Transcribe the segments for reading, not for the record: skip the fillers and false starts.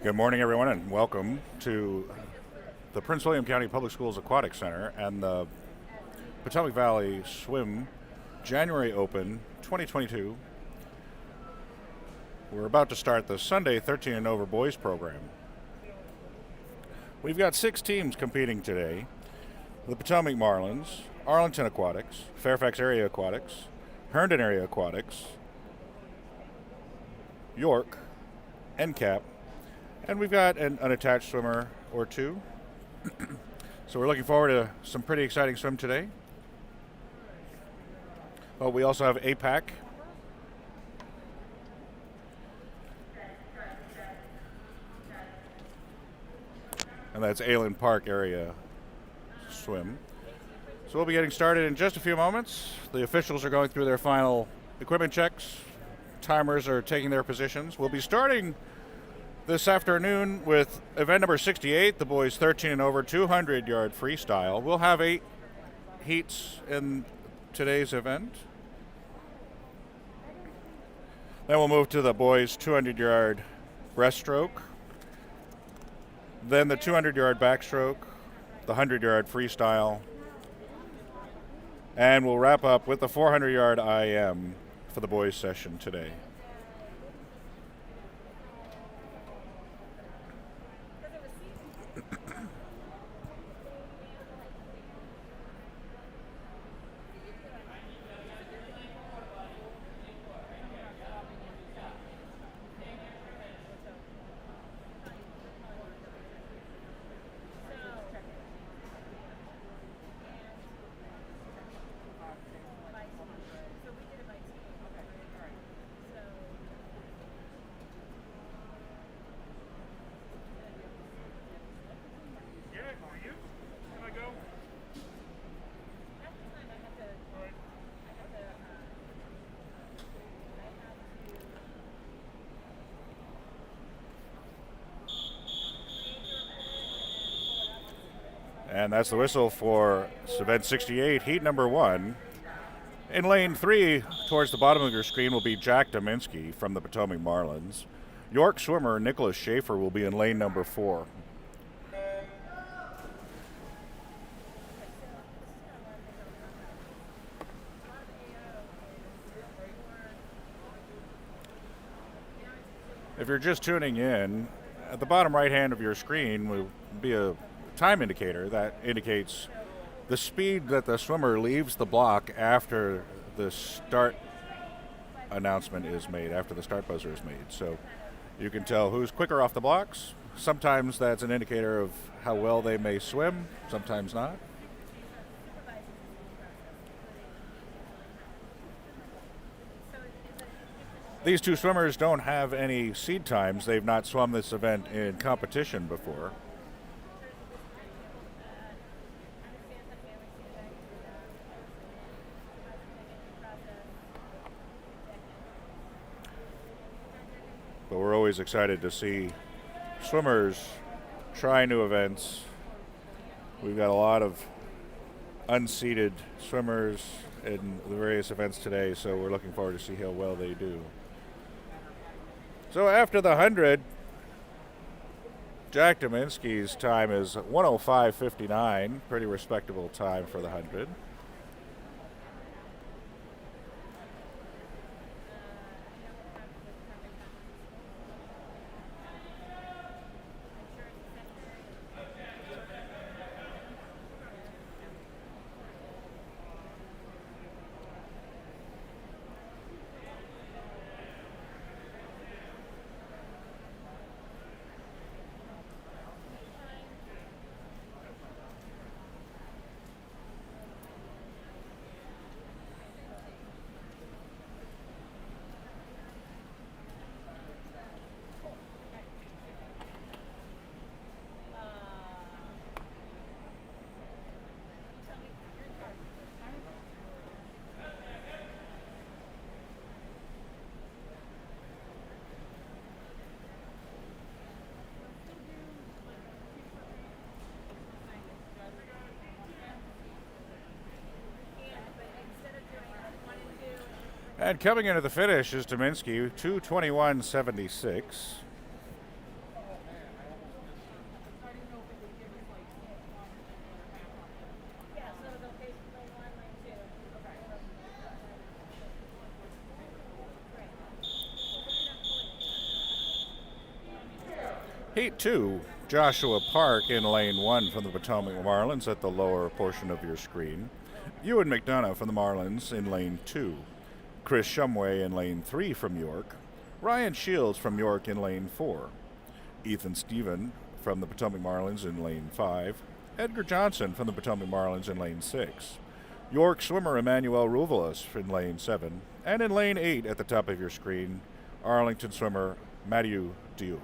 Good morning, everyone, and welcome to the Prince William County Public Schools Aquatic Center and the Potomac Valley Swim January Open 2022. We're about to start the Sunday 13 and over boys program. We've got 6 teams competing today: the Potomac Marlins, Arlington Aquatics, Fairfax Area Aquatics, Herndon Area Aquatics, York, NCAP, and we've got an unattached swimmer or two. So we're looking forward to some pretty exciting swim today. Well, we also have APAC. And that's Ayland Park area swim. So we'll be getting started in just a few moments. The officials are going through their final equipment checks. Timers are taking their positions. We'll be starting this afternoon with event number 68, the boys 13 and over 200 yard freestyle. We'll have 8 heats in today's event. Then we'll move to the boys 200 yard breaststroke. Then the 200 yard backstroke, the 100 yard freestyle. And we'll wrap up with the 400 yard IM for the boys session today. And that's the whistle for event 68, heat number 1. In lane 3, towards the bottom of your screen, will be Jack Dominski from the Potomac Marlins. York swimmer Nicholas Schaefer will be in lane number 4. If you're just tuning in, at the bottom right hand of your screen will be a time indicator that indicates the speed that the swimmer leaves the block after the start announcement is made, after the start buzzer is made. So you can tell who's quicker off the blocks. Sometimes that's an indicator of how well they may swim, sometimes not. These 2 swimmers don't have any seed times. They've not swum this event in competition before. But we're always excited to see swimmers try new events. We've got a lot of unseeded swimmers in the various events today, so we're looking forward to see how well they do. So after the 100, Jack Dominski's time is 1:05:59, pretty respectable time for the 100. And coming into the finish is Dominski, 2:21.76. Heat 2, Joshua Park in lane 1 from the Potomac Marlins at the lower portion of your screen. Ewan McDonough from the Marlins in lane 2. Chris Shumway in lane 3 from York. Ryan Shields from York in lane 4. Ethan Stephen from the Potomac Marlins in lane 5. Edgar Johnson from the Potomac Marlins in lane 6. York swimmer Emmanuel Ruvelis in lane 7. And in lane 8 at the top of your screen, Arlington swimmer Mathieu Diouf.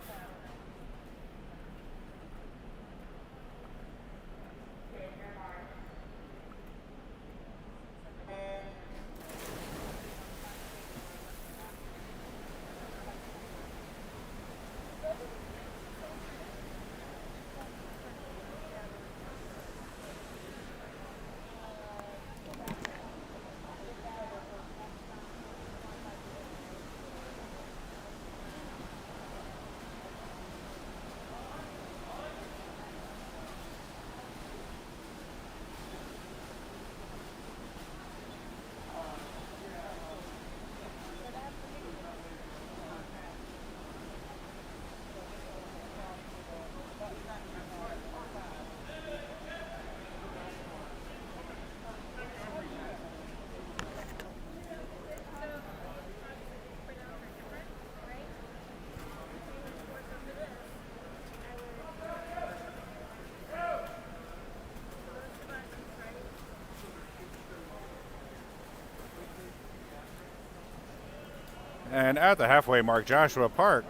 And at the halfway mark, Joshua Park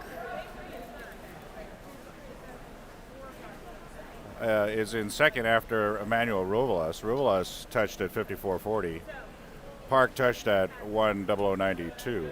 is in second after Emmanuel Ruvelis. Ruvelis touched at 54.40. Park touched at 1:00:92.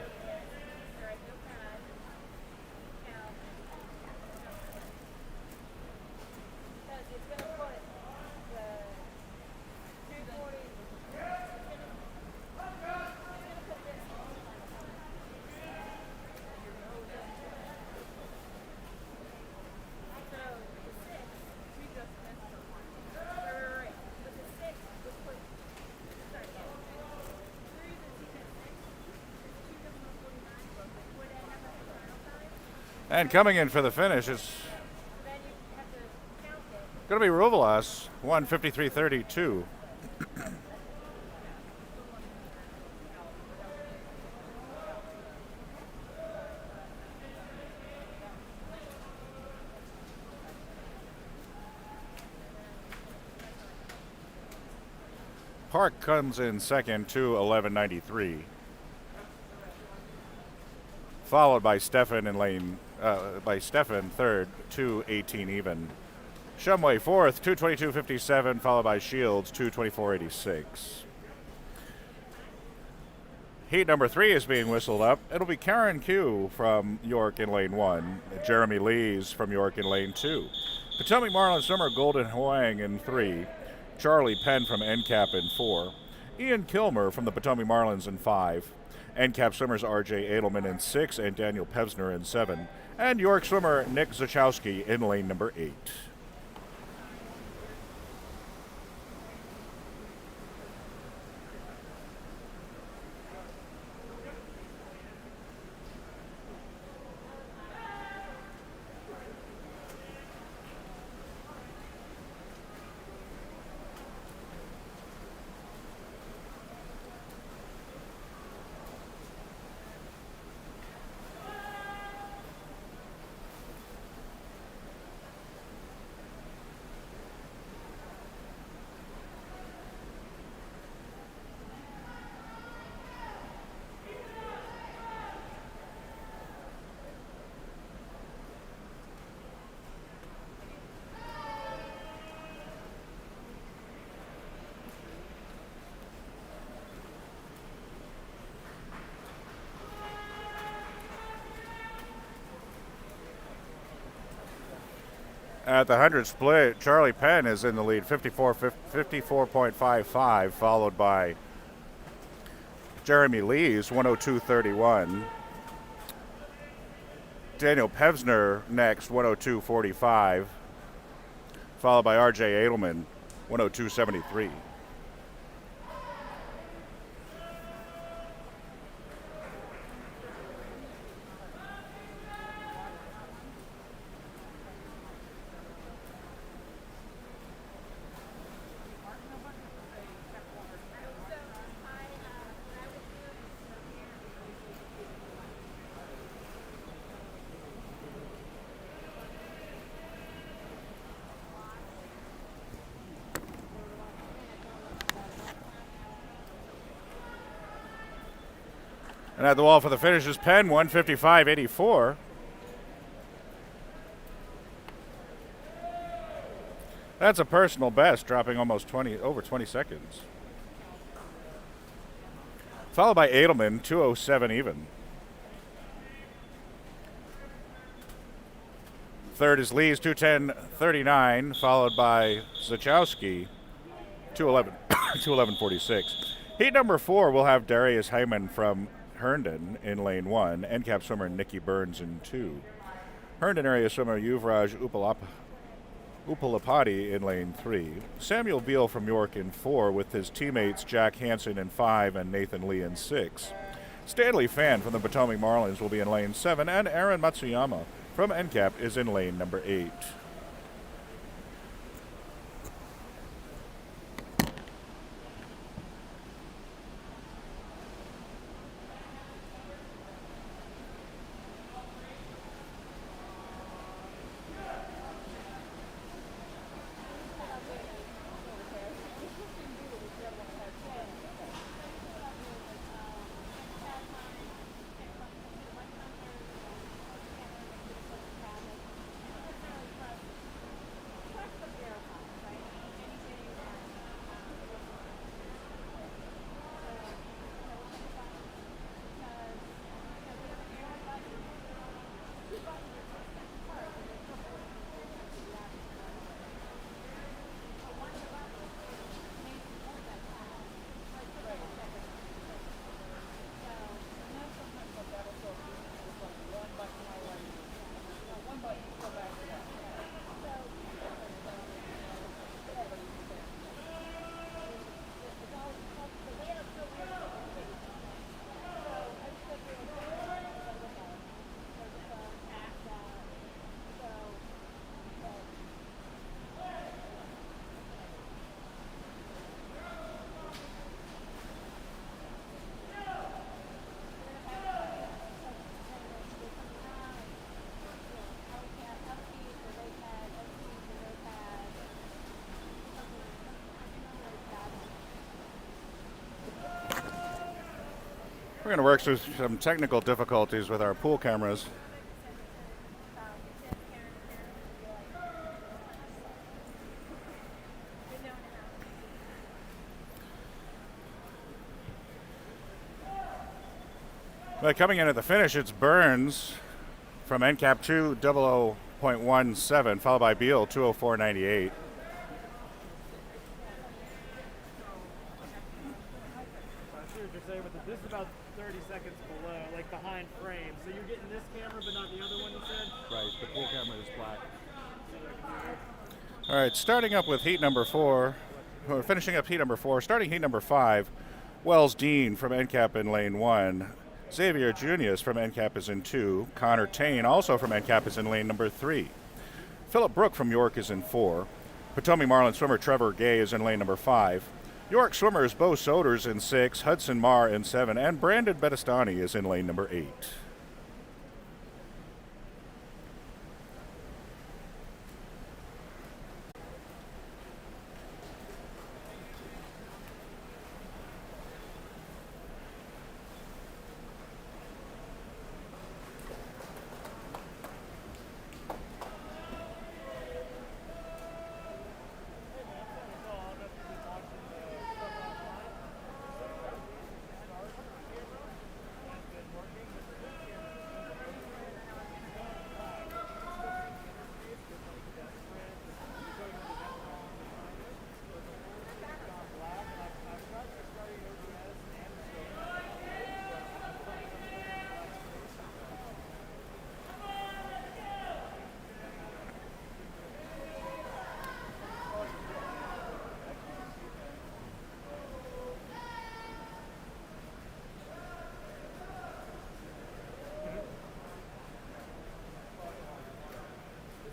And coming in for the finish is going to be Ruvelis, 1:53.32. Park comes in second, 2:11.93. Followed by Stefan in third, 2:18 even. Shumway fourth, 2:22.57, followed by Shields, 2:24.86. Heat number 3 is being whistled up. It'll be Karen Q from York in lane 1, Jeremy Lees from York in lane 2. Potomac Marlins swimmer Golden Huang in 3, Charlie Penn from NCAP in 4, Ian Kilmer from the Potomac Marlins in 5, NCAP swimmers R.J. Edelman in 6 and Daniel Pevsner in 7. And York swimmer Nick Zachowski in lane number 8. At the 100 split, Charlie Penn is in the lead, 54.55, followed by Jeremy Lees, 1:02.31. Daniel Pevsner next, 1:02.45, followed by R.J. Edelman, 1:02.73. And at the wall for the finish is Penn, 155.84. That's a personal best, dropping almost over 20 seconds. Followed by Edelman, 207 even. Third is Lee's, 210.39, followed by Zachowski, 211.46. Heat number 4 will have Darius Hyman from Herndon in lane 1, NCAP swimmer Nikki Burns in 2. Herndon area swimmer Yuvraj Upalapati in lane 3. Samuel Beal from York in 4 with his teammates Jack Hansen in 5 and Nathan Lee in 6. Stanley Fan from the Potomac Marlins will be in lane 7, and Aaron Matsuyama from NCAP is in lane number 8. We're going to work through some technical difficulties with our pool cameras. But coming in at the finish, it's Burns from NCAP 200.17, followed by Beal, 204.98. This is about 30 seconds below, like behind frame. So you're getting this camera, but not the other one, you said? Right, the pool camera is black. All right, starting up with heat number 4. We're finishing up heat number 4. Starting heat number 5, Wells Dean from NCAP in lane 1. Xavier Junius from NCAP is in 2. Connor Tain, also from NCAP, is in lane number 3. Philip Brook from York is in 4. Potomac Marlin swimmer Trevor Gay is in lane number 5. York swimmers Bo Soders in 6, Hudson Marr in 7, and Brandon Bettestani is in lane number 8.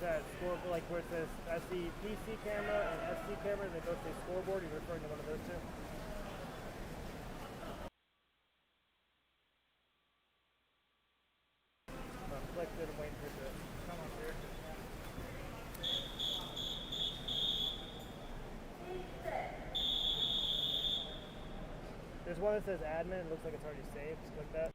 That score, like where it says SC camera and SC camera, and they both say scoreboard. You're referring to one of those two? I'm clicked it and waiting for it to come up here. There's one that says admin. It looks like it's already saved. Just click that.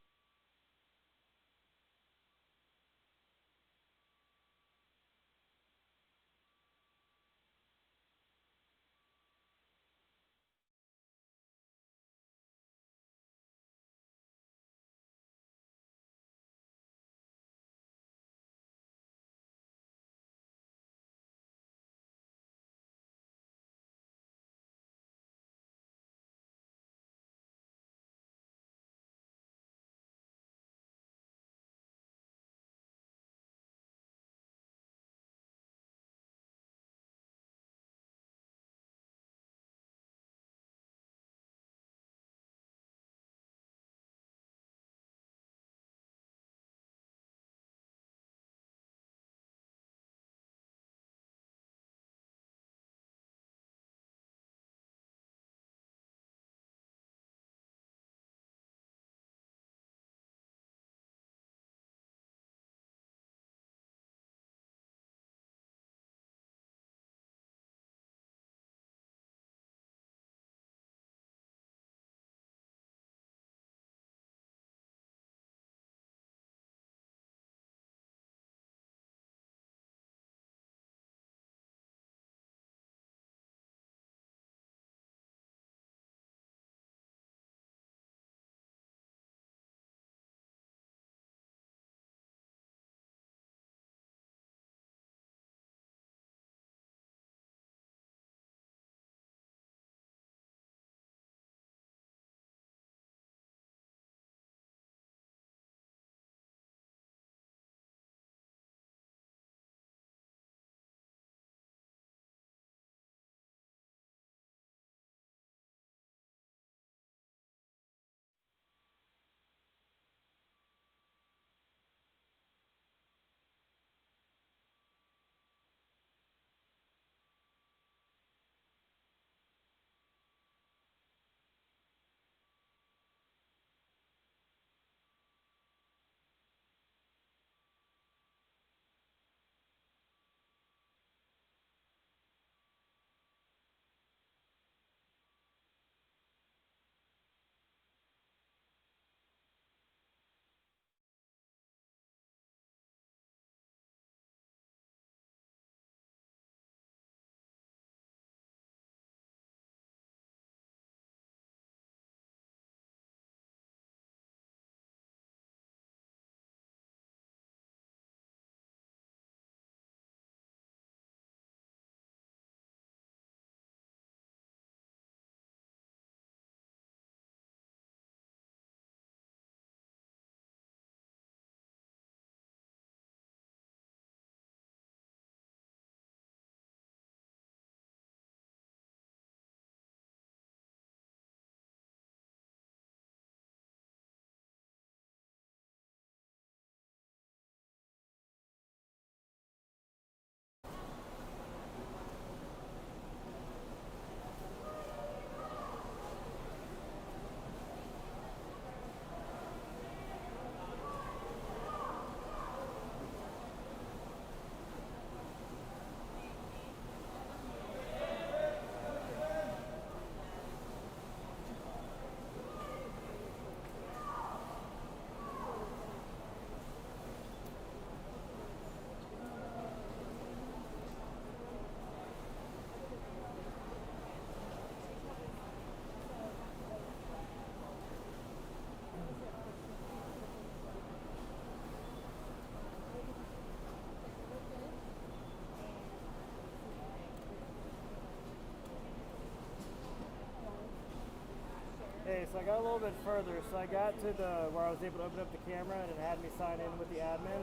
so I got a little bit further. So I got to where I was able to open up the camera and it had me sign in with the admin.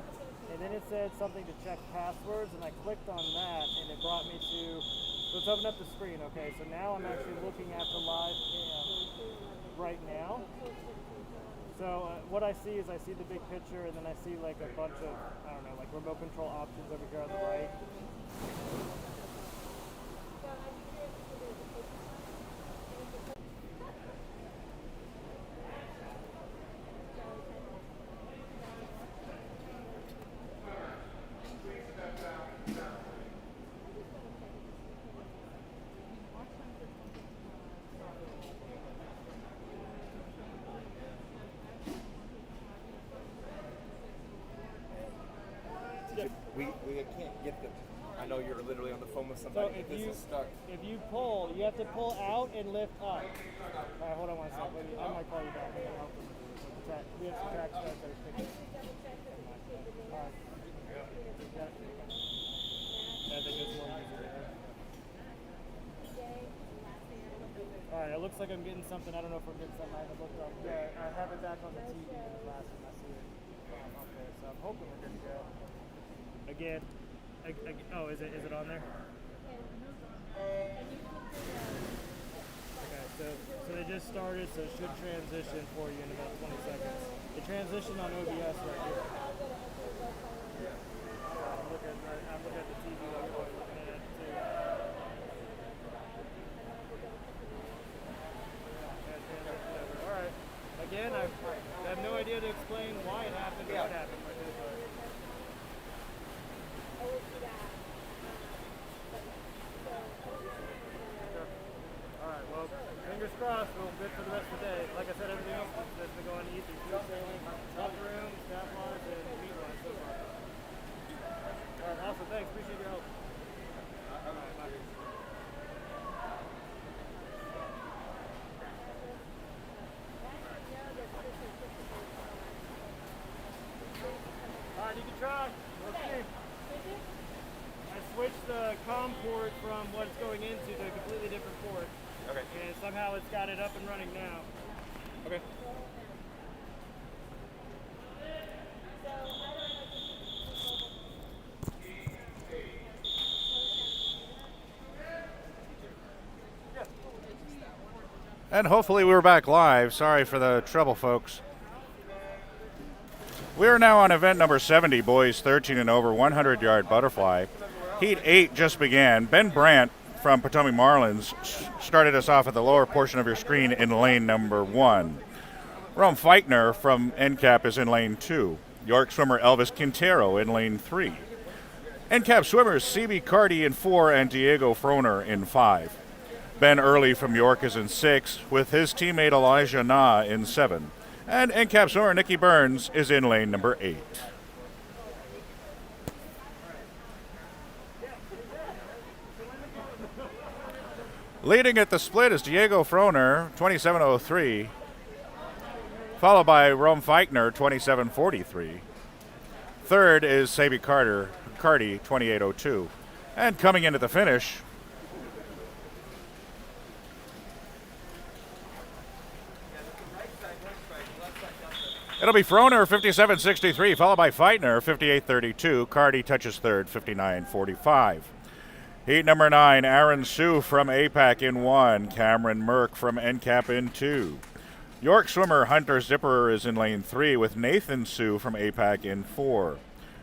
And then it said something to check passwords, and I clicked on that and it brought me to, let's open up the screen, okay? So now I'm actually looking at the live cam right now. So what I see is I see the big picture, and then I see like a bunch of, I don't know, like remote control options over here on the right. We can't get them. I know you're literally on the phone with So somebody. This is stuck. if you pull, you have to pull out and lift up. All right, hold on one second. I might call you back. We have some track stuff that are fixing. All right. Yeah. I think it's more easier there. All right, it looks like I'm getting something. I don't know if I'm getting something. I haven't looked up. Yeah, I have it back on the TV. The last time I see it. Okay, so I'm hoping we're good to go. Again, oh, is it on there? Okay, so they just started, so it should transition for you in about 20 seconds. It transitioned on OBS right here. I'm looking at the TV while you're looking at it too. All right. Again, I have no idea to explain why it happened or what happened with it, but. Alright, well, fingers crossed, we'll good for the rest of the day. Like I said, everything else has been going easy. Smooth sailing, top room, staff lines, and meat lines so far. Alright, awesome, thanks, appreciate your help. Alright, bye. Alright, you can try. Let's see. I switched the COM port from what it's going into to a completely different port. Okay. And somehow it's got it up and running now. Okay. And hopefully we're back live. Sorry for the trouble, folks. We are now on event number 70, boys 13 and over, 100-yard butterfly. Heat 8 just began. Ben Brandt from Potomac Marlins started us off at the lower portion of your screen in lane number 1. Rome Feichner from NCAP is in lane 2. York swimmer Elvis Quintero in lane 3. NCAP swimmers CB Carty in 4 and Diego Froner in 5. Ben Early from York is in 6, with his teammate Elijah Na in 7. And NCAP swimmer Nikki Burns is in lane number 8. Leading at the split is Diego Froner, 27.03, followed by Rome Feichner, 27.43. Third is Sabi Carty, 28.02. And coming into the finish, it'll be Froner, 57.63, followed by Feichner, 58.32. Carty touches third, 59.45. Heat number 9, Aaron Sue from APAC in 1. Cameron Merck from NCAP in 2. York swimmer Hunter Zipperer is in lane 3, with Nathan Sue from APAC in 4.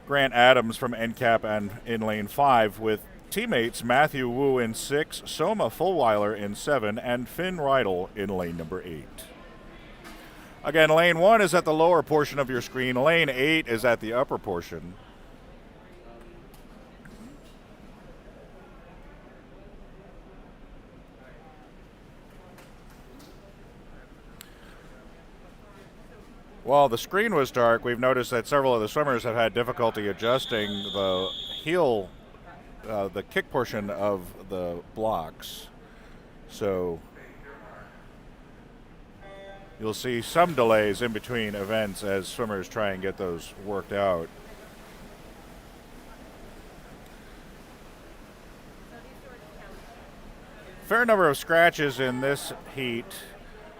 Grant Adams from NCAP and in lane 5, with teammates Matthew Wu in 6, Soma Fulweiler in 7, and Finn Rydell in lane number 8. Again, lane 1 is at the lower portion of your screen. Lane 8 is at the upper portion. While the screen was dark, we've noticed that several of the swimmers have had difficulty adjusting the heel, the kick portion of the blocks. So you'll see some delays in between events as swimmers try and get those worked out. Fair number of scratches in this heat.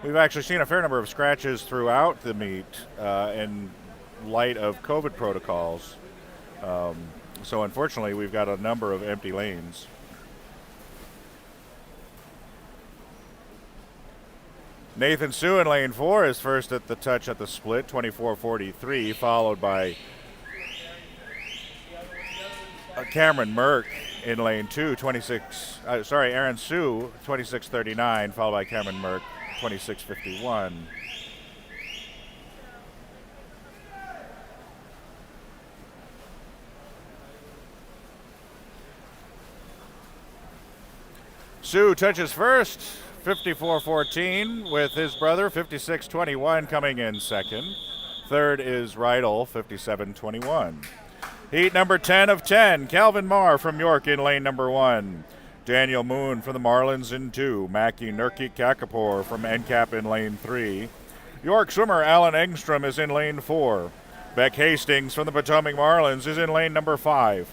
We've actually seen a fair number of scratches throughout the meet in light of COVID protocols. So unfortunately, we've got a number of empty lanes. Nathan Sue in lane 4 is first at the touch at the split, 24:43, followed by Cameron Merck in lane 2, Aaron Sue, 26:39, followed by Cameron Merck, 26:51. Sue touches first, 54:14, with his brother, 56:21, coming in second. Third is Rydell, 57:21. Heat number 10 of 10, Calvin Marr from York in lane number 1. Daniel Moon from the Marlins in 2. Mackie Nurkic Kakapor from NCAP in lane 3. York swimmer Alan Engstrom is in lane 4. Beck Hastings from the Potomac Marlins is in lane number 5.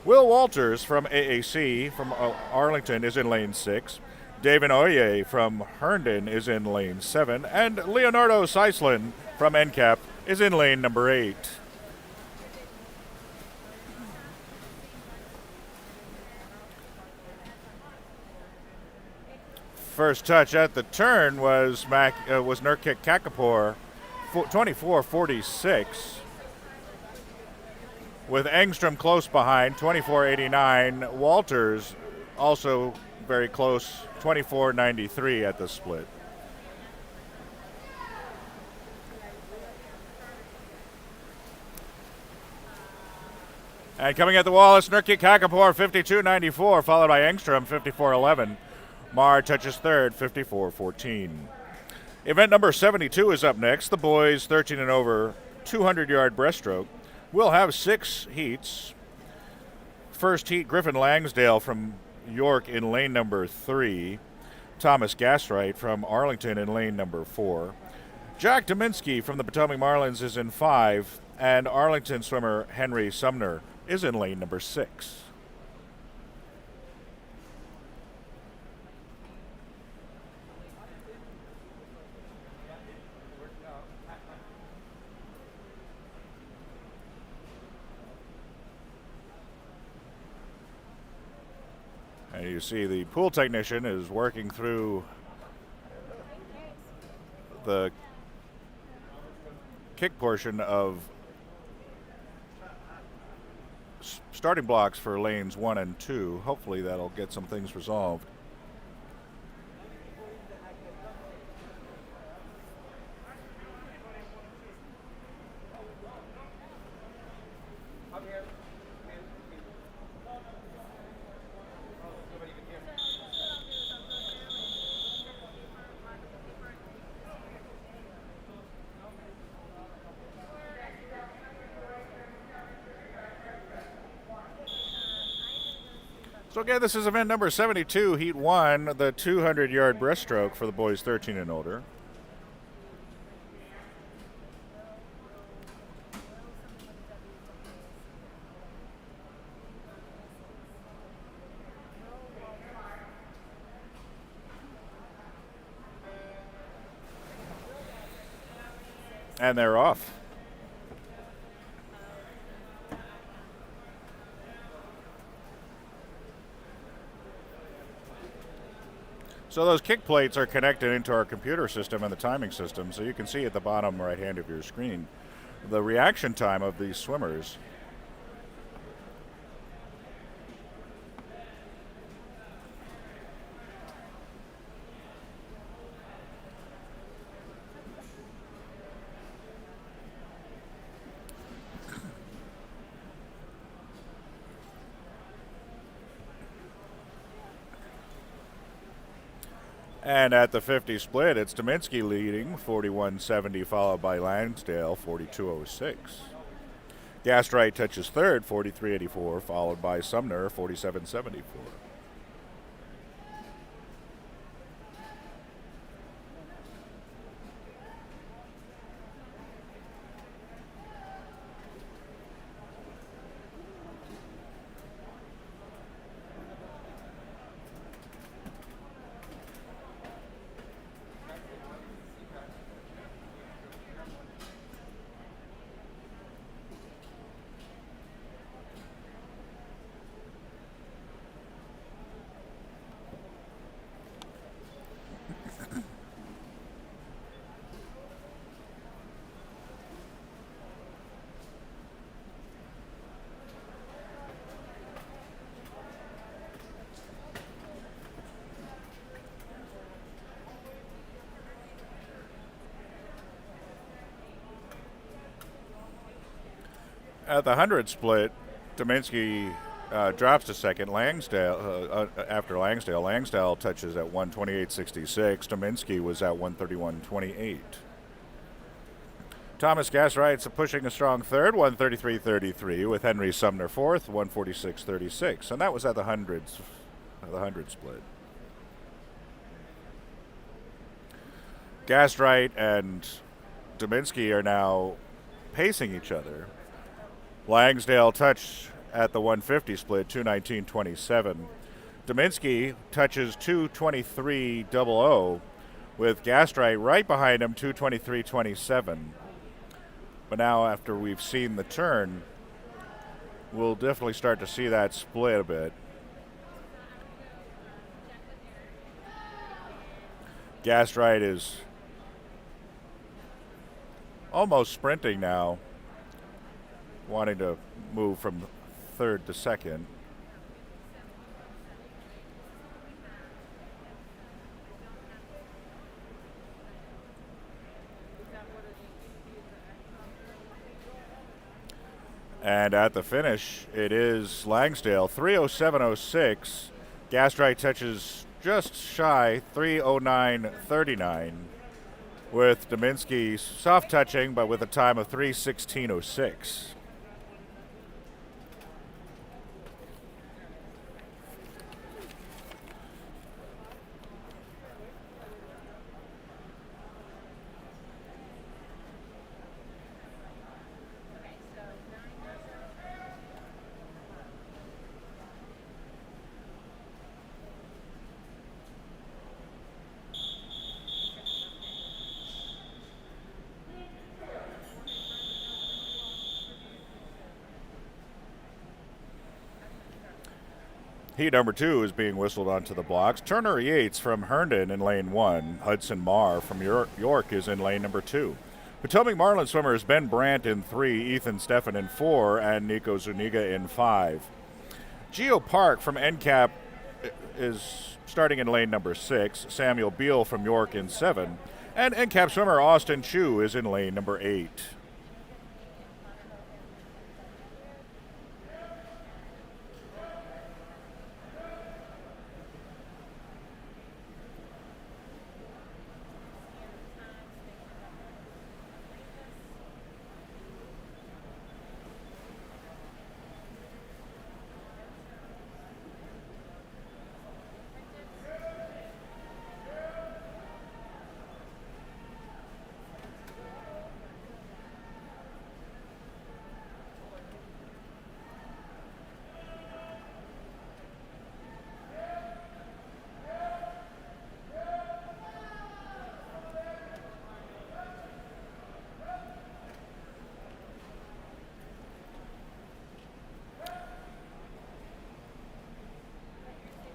Will Walters from AAC from Arlington is in lane 6. David Oye from Herndon is in lane 7. And Leonardo Seislin from NCAP is in lane number 8. First touch at the turn was Nurkic Kakapor, 24:46, with Engstrom close behind, 24:89. Walters also very close, 24:93 at the split. And coming at the wall is Nurkic Kakapor, 52:94, followed by Engstrom, 54:11. Marr touches third, 54:14. Event number 72 is up next. The boys 13 and over 200-yard breaststroke will have 6 heats. First heat, Griffin Langsdale from York in lane number 3. Thomas Gaswright from Arlington in lane number 4. Jack Dominski from the Potomac Marlins is in 5. And Arlington swimmer Henry Sumner is in lane number 6. And you see the pool technician is working through the kick portion of starting blocks for lanes 1 and 2. Hopefully that'll get some things resolved. So again, this is event number 72, Heat 1, the 200-yard breaststroke for the boys 13 and older. And they're off. So those kick plates are connected into our computer system and the timing system, so you can see at the bottom right hand of your screen the reaction time of these swimmers. And at the 50 split, it's Dominski leading, 41.70, followed by Lansdale, 42.06. Gaswright touches third, 43.84, followed by Sumner, 47.74. At the 100 split, Dominski drops to second. Langsdale after Langsdale. Langsdale touches at 128.66. Dominski was at 131.28. Thomas Gaswright's pushing a strong third, 133.33, with Henry Sumner fourth, 146.36, and that was at the 100 split. Gaswright and Dominski are now pacing each other. Langsdale touched at the 150 split, 219.27. Dominski touches 223.00, with Gaswright right behind him, 223.27. But now, after we've seen the turn, we'll definitely start to see that split a bit. Gaswright is almost sprinting now, wanting to move from third to second. And at the finish, it is Langsdale, 3:07.06. Gaswright touches just shy, 3:09.39, with Dominski soft touching, but with a time of 3:16.06. Heat number 2 is being whistled onto the blocks. Turner Yates from Herndon in lane 1. Hudson Marr from York is in lane number 2. Potomac Marlin swimmers Ben Brandt in 3, Ethan Steffen in 4, and Nico Zuniga in 5. Geo Park from NCAP is starting in lane number 6. Samuel Beal from York in 7. And NCAP swimmer Austin Chu is in lane number 8.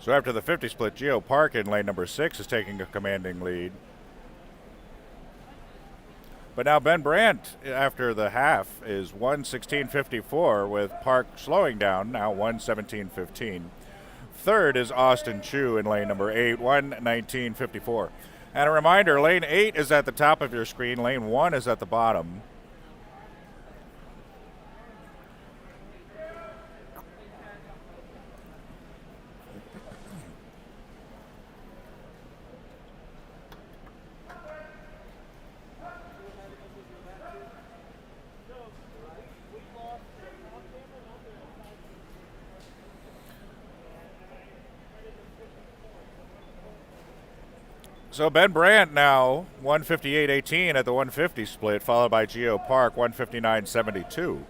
So after the 50 split, Geo Park in lane number 6 is taking a commanding lead. But now Ben Brandt, after the half, is 1:16.54, with Park slowing down, now 1:17.15. Third is Austin Chu in lane number 8, 1:19.54. And a reminder, lane 8 is at the top of your screen, lane 1 is at the bottom. So Ben Brandt now 1:58.18 at the 150 split, followed by Geo Park 1:59.72.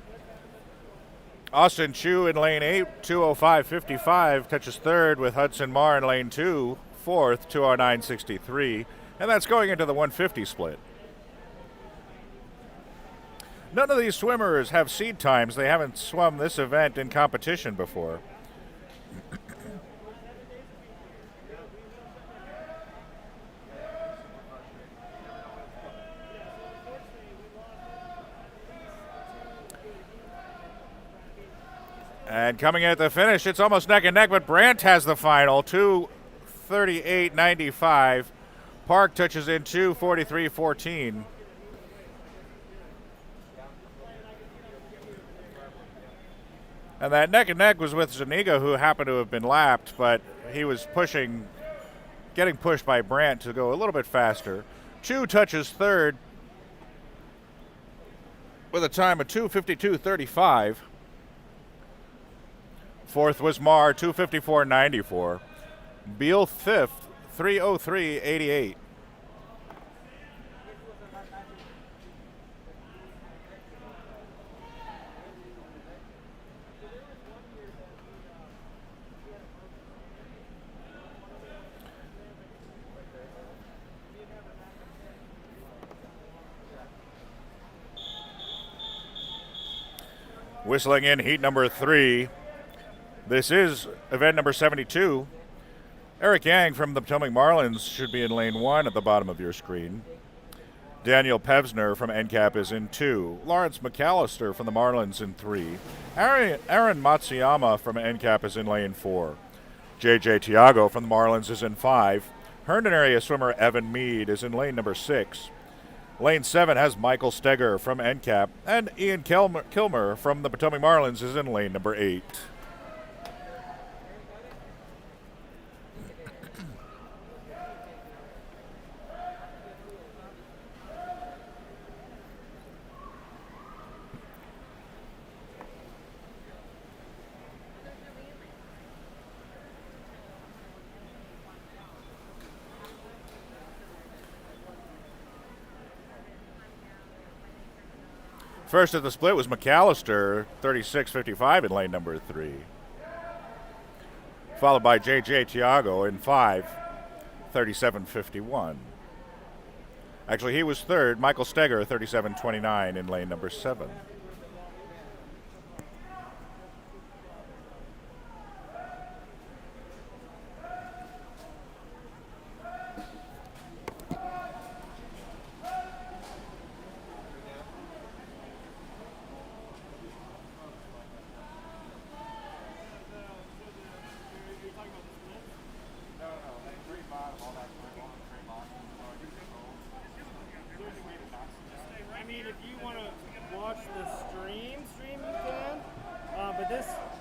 Austin Chu in lane 8, 2:05.55, touches third, with Hudson Marr in lane 2, fourth, 2:09.63, and that's going into the 150 split. None of these swimmers have seed times. They haven't swum this event in competition before. And coming in at the finish, it's almost neck and neck, but Brandt has the final, 2:38.95. Park touches in 2:43.14. And that neck and neck was with Zuniga, who happened to have been lapped, but he was getting pushed by Brandt to go a little bit faster. Chu touches third with a time of 2:52.35. Fourth was Marr, 2:54.94. Beal fifth, 3:03.88. Whistling in heat number 3. This is event number 72. Eric Yang from the Potomac Marlins should be in lane 1 at the bottom of your screen. Daniel Pevsner from NCAP is in 2. Lawrence McAllister from the Marlins in 3. Aaron Matsuyama from NCAP is in lane 4. JJ Tiago from the Marlins is in 5. Herndon area swimmer Evan Mead is in lane number 6. Lane 7 has Michael Steger from NCAP, and Ian Kilmer from the Potomac Marlins is in lane number 8. First at the split was McAllister, 36.55 in lane number 3. Followed by J.J. Tiago in 5, 37.51. Actually, he was third. Michael Steger, 37.29 in lane number 7.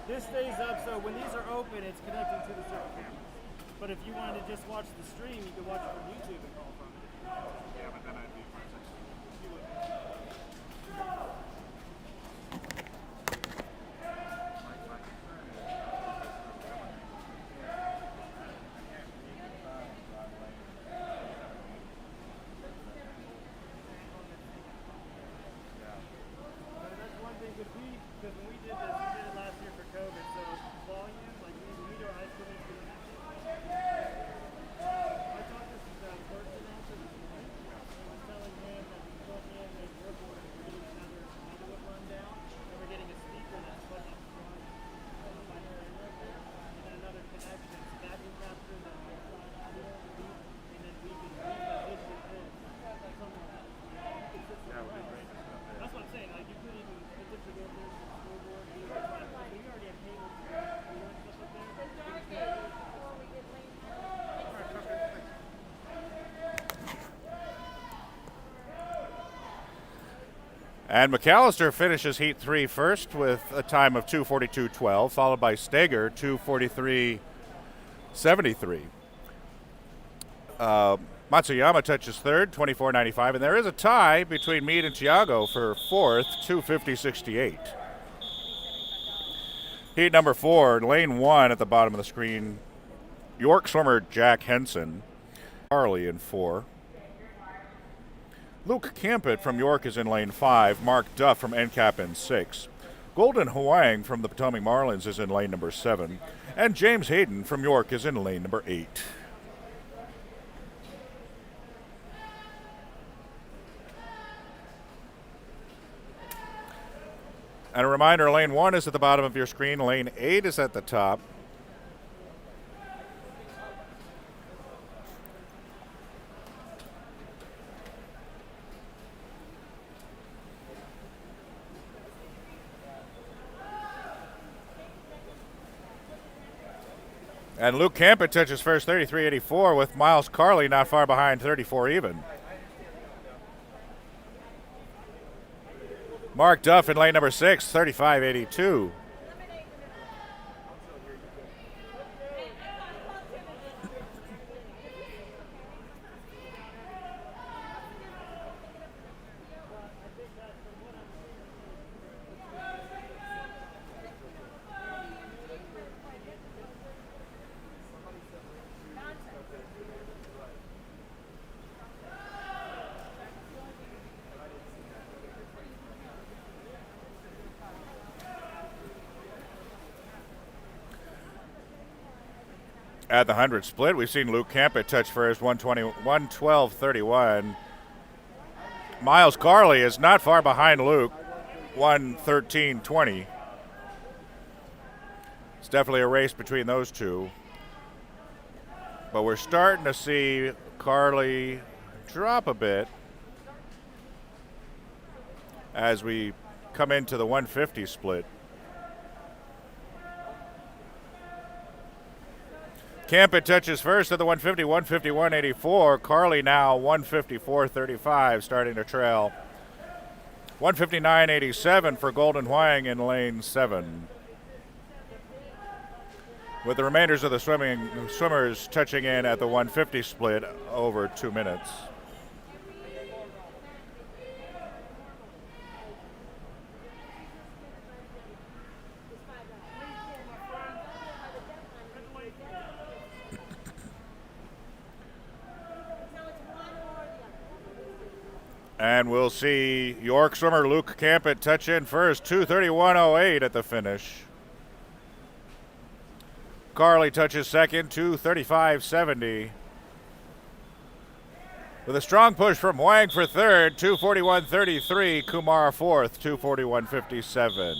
This stays up, so when these are open, it's connecting to the server camera. But if you wanted to just watch the stream, you could watch it from YouTube and call from it. Yeah, but then I'd be that's one thing, because when we did this, we did it last year for COVID, so volume, like we do our ice cream doing that. I talked to some person after this morning, and was telling him that we plug in a airport and we're getting another conduit run down, and we're getting a speaker that's plugged up front on the binary airport, and then another connection, so that can capture the outside audio, and then we can read the issue in, something like that. That would be great. That's what I'm saying, like you could even potentially go through the scoreboard, we already have cables and stuff up there. And McAllister finishes heat 3 first with a time of 2:42.12, followed by Steger, 2:43.73. Matsuyama touches third, 24.95, and there is a tie between Meade and Tiago for fourth, 2:50.68. Heat number 4, lane 1 at the bottom of the screen. York swimmer Jack Henson, Harley in 4. Luke Campett from York is in lane 5. Mark Duff from NCAP in 6. Golden Huang from the Potomac Marlins is in lane number 7. And James Hayden from York is in lane number 8. And a reminder, lane 1 is at the bottom of your screen. Lane 8 is at the top. And Luke Campett touches first, 33.84, with Miles Carley not far behind, 34 even. Mark Duff in lane number 6, 35.82. At the 100 split, we've seen Luke Campett touch first, 112.31. Miles Carley is not far behind Luke, 113.20. It's definitely a race between those two. But we're starting to see Carley drop a bit as we come into the 150 split. Campett touches first at the 150, 151.84. Carley now 154.35, starting to trail. 159.87 for Golden Huang in lane 7. With the remainders of the swimmers touching in at the 150 split over 2 minutes. And we'll see York swimmer Luke Campett touch in first, 2:31.08 at the finish. Carley touches second, 2:35.70. With a strong push from Huang for third, 2:41.33. Kumar fourth, 2:41.57.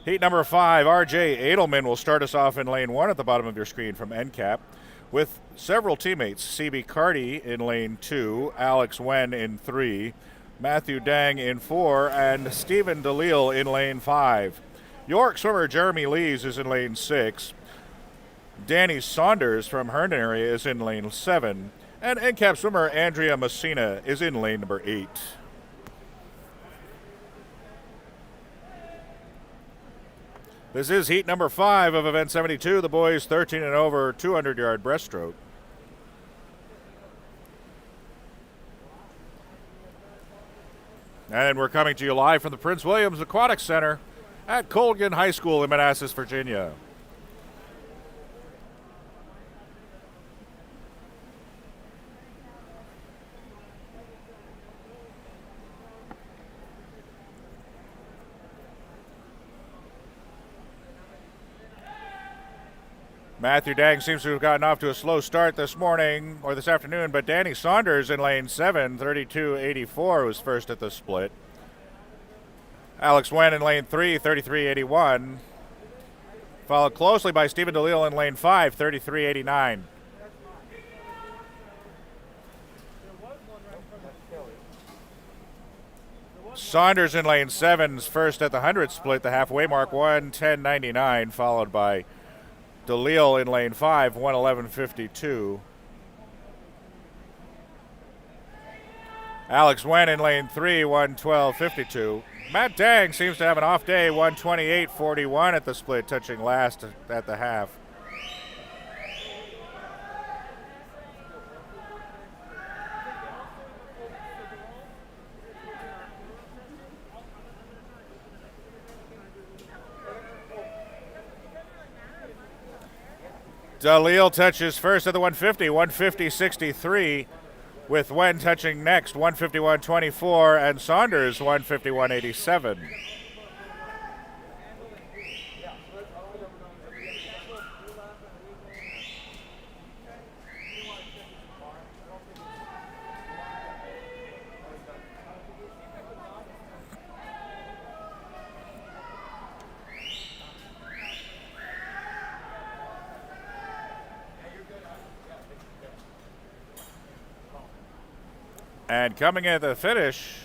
Heat number 5, R.J. Edelman will start us off in lane 1 at the bottom of your screen from NCAP, with several teammates. C.B. Carty in lane 2, Alex Wen in 3, Matthew Dang in 4, and Stephen DeLille in lane 5. York swimmer Jeremy Lees is in lane 6. Danny Saunders from Herndon area is in lane 7. And NCAP swimmer Andrea Messina is in lane number 8. This is heat number 5 of event 72, the boys 13 and over 200-yard breaststroke. And we're coming to you live from the Prince Williams Aquatic Center at Colgan High School in Manassas, Virginia. Matthew Dang seems to have gotten off to a slow start this morning or this afternoon, but Danny Saunders in lane 7, 32.84, was first at the split. Alex Wen in lane 3, 33.81. Followed closely by Stephen DeLille in lane 5, 33.89. Saunders in lane 7's first at the 100 split, the halfway mark, 1:10.99, followed by DeLille in lane 5, 1:11.52. Alex Wen in lane 3, 1:12.52. Matt Dang seems to have an off day, 1:28.41 at the split, touching last at the half. DeLille touches first at the 150, 150.63, with Wen touching next, 151.24, and Saunders 151.87. And coming at the finish,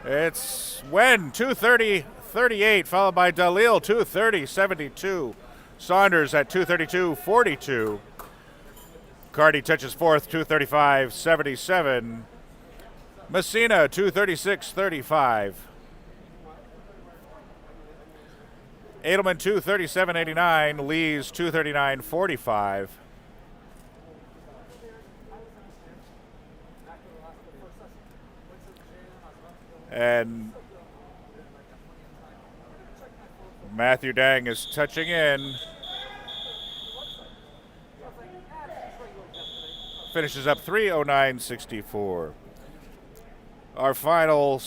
it's Wen, 2:30.38, followed by DeLille, 2:30.72. Saunders at 2:32.42. Carty touches fourth, 2:35.77. Messina, 2:36.35. Edelman, 2:37.89. Lees, 2:39.45. And Matthew Dang is touching in. Finishes up 3:09.64. Our final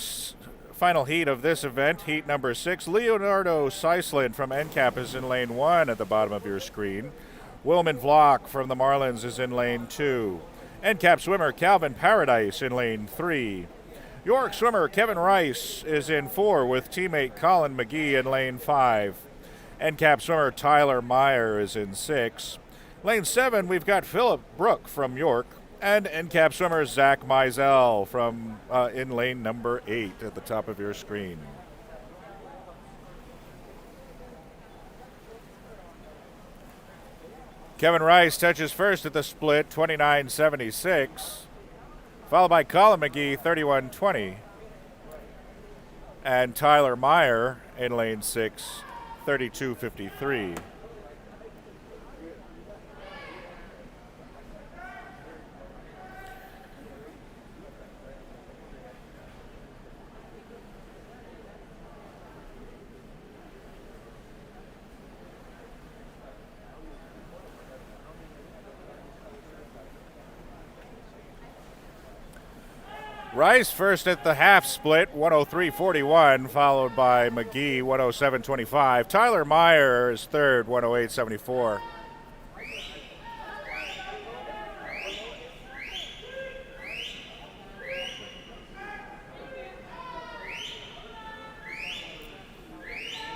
heat of this event, heat number 6, Leonardo Seislin from NCAP is in lane 1 at the bottom of your screen, Wilman Vlock from the Marlins is in lane 2. NCAP swimmer Calvin Paradise in lane 3. York swimmer Kevin Rice is in 4 with teammate Colin McGee in lane 5. NCAP swimmer Tyler Meyer is in 6. Lane 7, we've got Philip Brook from York, and NCAP swimmer Zach Mizell from in lane number 8 at the top of your screen. Kevin Rice touches first at the split, 29.76, followed by Colin McGee, 31.20, and Tyler Meyer in lane 6, 32.53. Rice first at the half split, 103.41, followed by McGee, 107.25. Tyler Meyer is third, 108.74.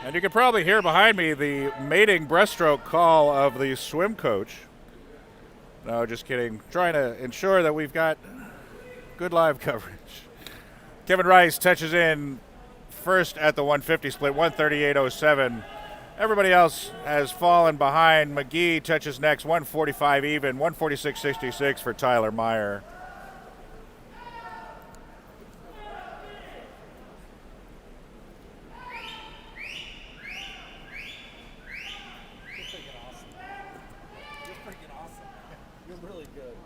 And you can probably hear behind me the mating breaststroke call of the swim coach. No, just kidding. Trying to ensure that we've got good live coverage. Kevin Rice touches in first at the 150 split, 138.07. Everybody else has fallen behind. McGee touches next, 145 even, 146.66 for Tyler Meyer. You're freaking awesome. You're really good.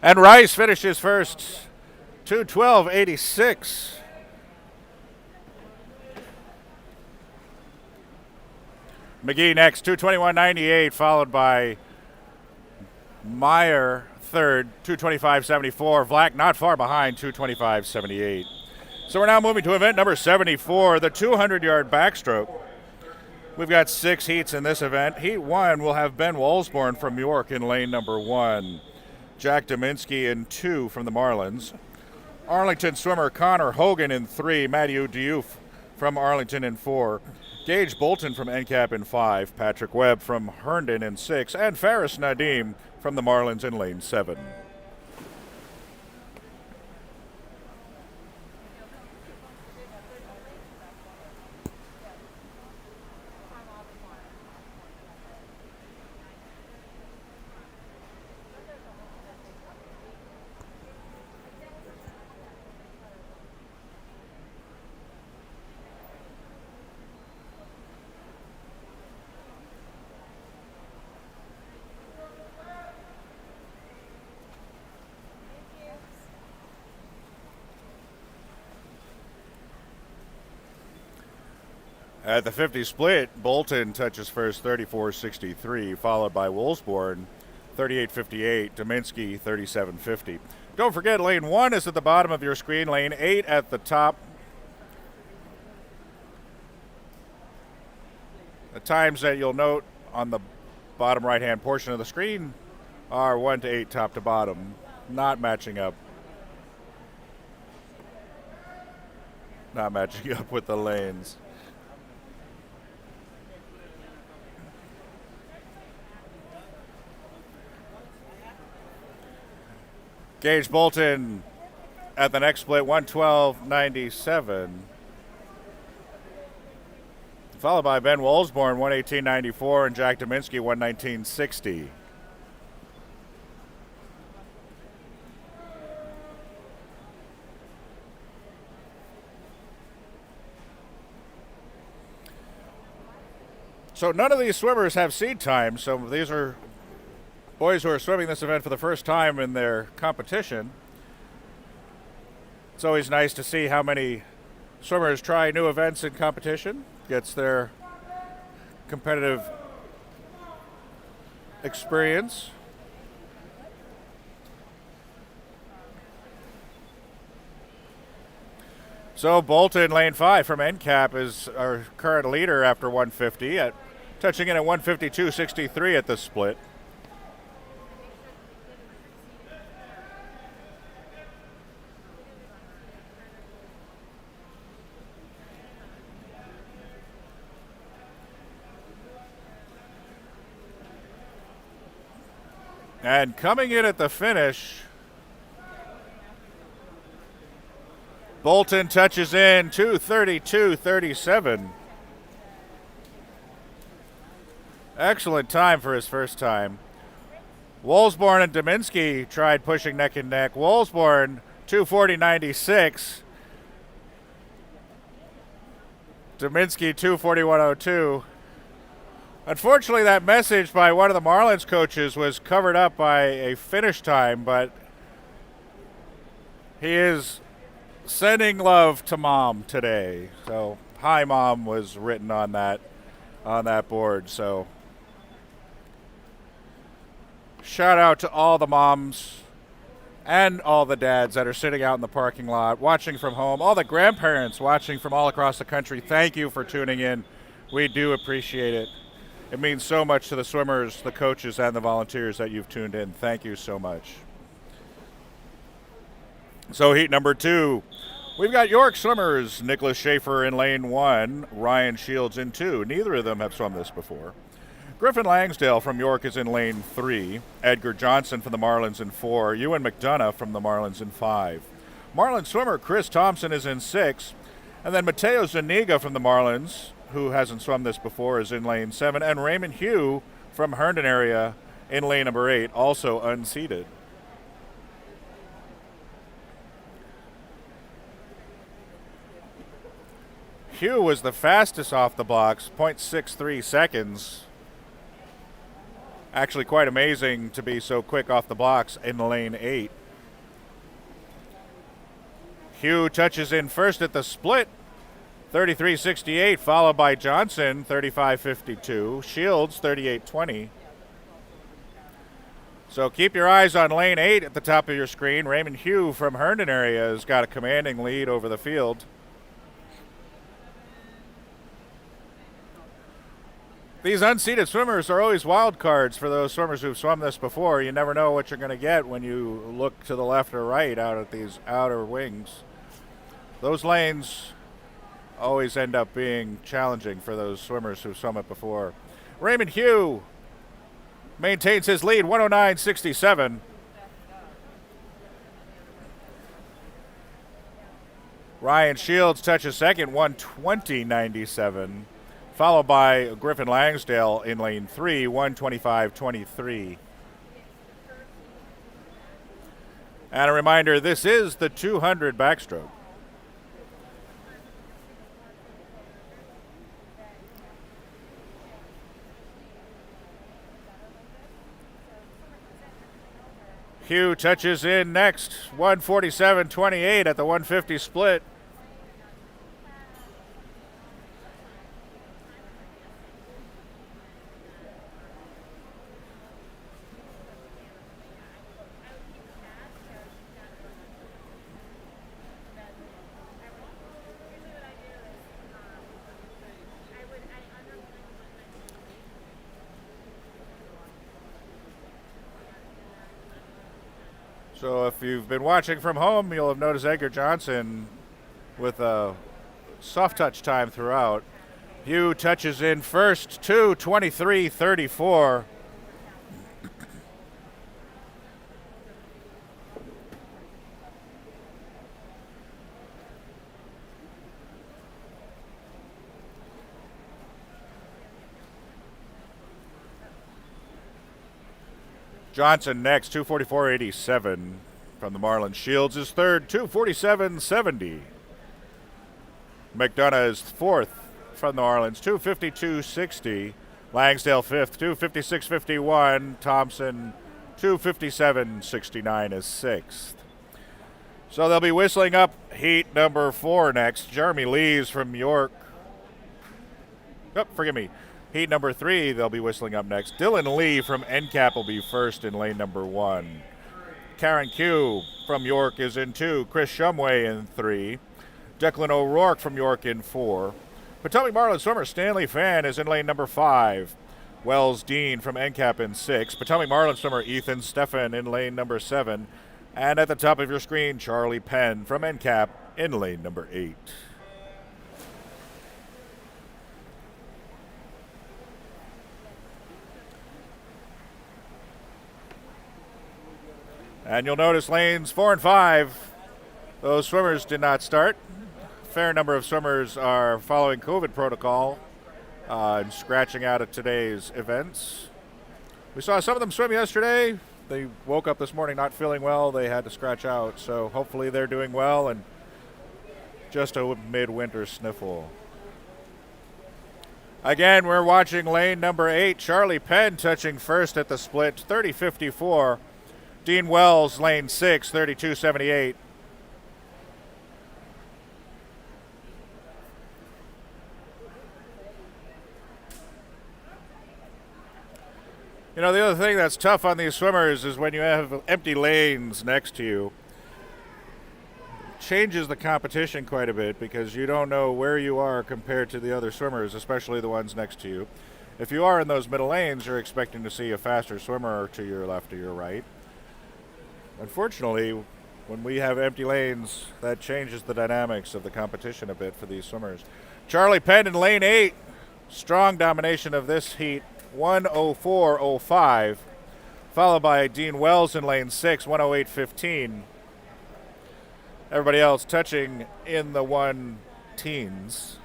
And Rice finishes first, 2:12.86. McGee next, 2:21.98, followed by Meyer third, 2:25.74. Vlack not far behind, 2:25.78. So we're now moving to event number 74, the 200-yard backstroke. We've got 6 heats in this event. Heat 1 will have Ben Wolsborn from York in lane number 1. Jack Dominski in 2 from the Marlins. Arlington swimmer Connor Hogan in 3. Matthew Diouf from Arlington in 4. Gage Bolton from NCAP in 5. Patrick Webb from Herndon in 6. And Faris Nadim from the Marlins in lane 7. At the 50 split, Bolton touches first, 34.63, followed by Wolsborn, 38.58, Dominski, 37.50. Don't forget, lane 1 is at the bottom of your screen, lane 8 at the top. The times that you'll note on the bottom right-hand portion of the screen are 1 to 8 top to bottom, not matching up. Not matching up with the lanes. Gage Bolton at the next split, 112.97. Followed by Ben Wolsborn, 118.94, and Jack Dominski, 119.60. So none of these swimmers have seed time, so these are boys who are swimming this event for the first time in their competition. It's always nice to see how many swimmers try new events in competition, gets their competitive experience. So Bolton, lane 5 from NCAP, is our current leader after 150, touching in at 152.63 at the split. And coming in at the finish, Bolton touches in 2:32.37. Excellent time for his first time. Wolsborn and Dominski tried pushing neck and neck. Wolsborn 2:40.96. Dominski 2:41.02. Unfortunately, that message by one of the Marlins coaches was covered up by a finish time, but he is sending love to Mom today. So, hi Mom was written on that board. So, shout out to all the moms and all the dads that are sitting out in the parking lot watching from home, all the grandparents watching from all across the country. Thank you for tuning in. We do appreciate it. It means so much to the swimmers, the coaches, and the volunteers that you've tuned in. Thank you so much. So heat number 2, we've got York swimmers, Nicholas Schaefer in lane 1, Ryan Shields in 2. Neither of them have swum this before. Griffin Langsdale from York is in lane 3, Edgar Johnson from the Marlins in 4, Ewan McDonough from the Marlins in 5. Marlins swimmer Chris Thompson is in 6, and then Mateo Zuniga from the Marlins, who hasn't swum this before, is in lane 7, and Raymond Hugh from Herndon area in lane number 8, also unseated. Hugh was the fastest off the blocks, 0.63 seconds. Actually quite amazing to be so quick off the blocks in lane 8. Hugh touches in first at the split, 33.68, followed by Johnson, 35.52, Shields, 38.20. So keep your eyes on lane 8 at the top of your screen. Raymond Hugh from Herndon area has got a commanding lead over the field. These unseated swimmers are always wild cards for those swimmers who've swum this before. You never know what you're going to get when you look to the left or right out at these outer wings. Those lanes always end up being challenging for those swimmers who've swum it before. Raymond Hugh maintains his lead, 109.67. Ryan Shields touches second, 120.97. Followed by Griffin Langsdale in lane 3, 125.23. And a reminder, this is the 200 backstroke. Hugh touches in next, 147.28 at the 150 split. So if you've been watching from home, you'll have noticed Edgar Johnson with a soft touch time throughout. Hugh touches in first, 2:23.34. Johnson next, 2:44.87 from the Marlins. Shields is third, 2:47.70. McDonough is fourth from the Marlins, 2:52.60. Langsdale fifth, 2:56.51. Thompson, 2:57.69 is sixth. So they'll be whistling up heat number 4 next. Jeremy Lees from York. Heat number 3, they'll be whistling up next. Dylan Lee from NCAP will be first in lane number 1. Karen Q from York is in 2. Chris Shumway in 3. Declan O'Rourke from York in 4. Potomac Marlin swimmer Stanley Fan is in lane number 5. Wells Dean from NCAP in 6. Potomac Marlin swimmer Ethan Stefan in lane number 7. And at the top of your screen, Charlie Penn from NCAP in lane number 8. And you'll notice lanes 4 and 5, those swimmers did not start. A fair number of swimmers are following COVID protocol and scratching out at today's events. We saw some of them swim yesterday. They woke up this morning not feeling well. They had to scratch out, so hopefully they're doing well and just a midwinter sniffle. Again, we're watching lane number 8, Charlie Penn touching first at the split, 30:54. Dean Wells, lane 6, 32:78. You know, the other thing that's tough on these swimmers is when you have empty lanes next to you. It changes the competition quite a bit because you don't know where you are compared to the other swimmers, especially the ones next to you. If you are in those middle lanes, you're expecting to see a faster swimmer to your left or your right. Unfortunately, when we have empty lanes, that changes the dynamics of the competition a bit for these swimmers. Charlie Penn in lane 8, strong domination of this heat, 1:04.05, followed by Dean Wells in lane 6, 1:08.15. Everybody else touching in the 1-teens.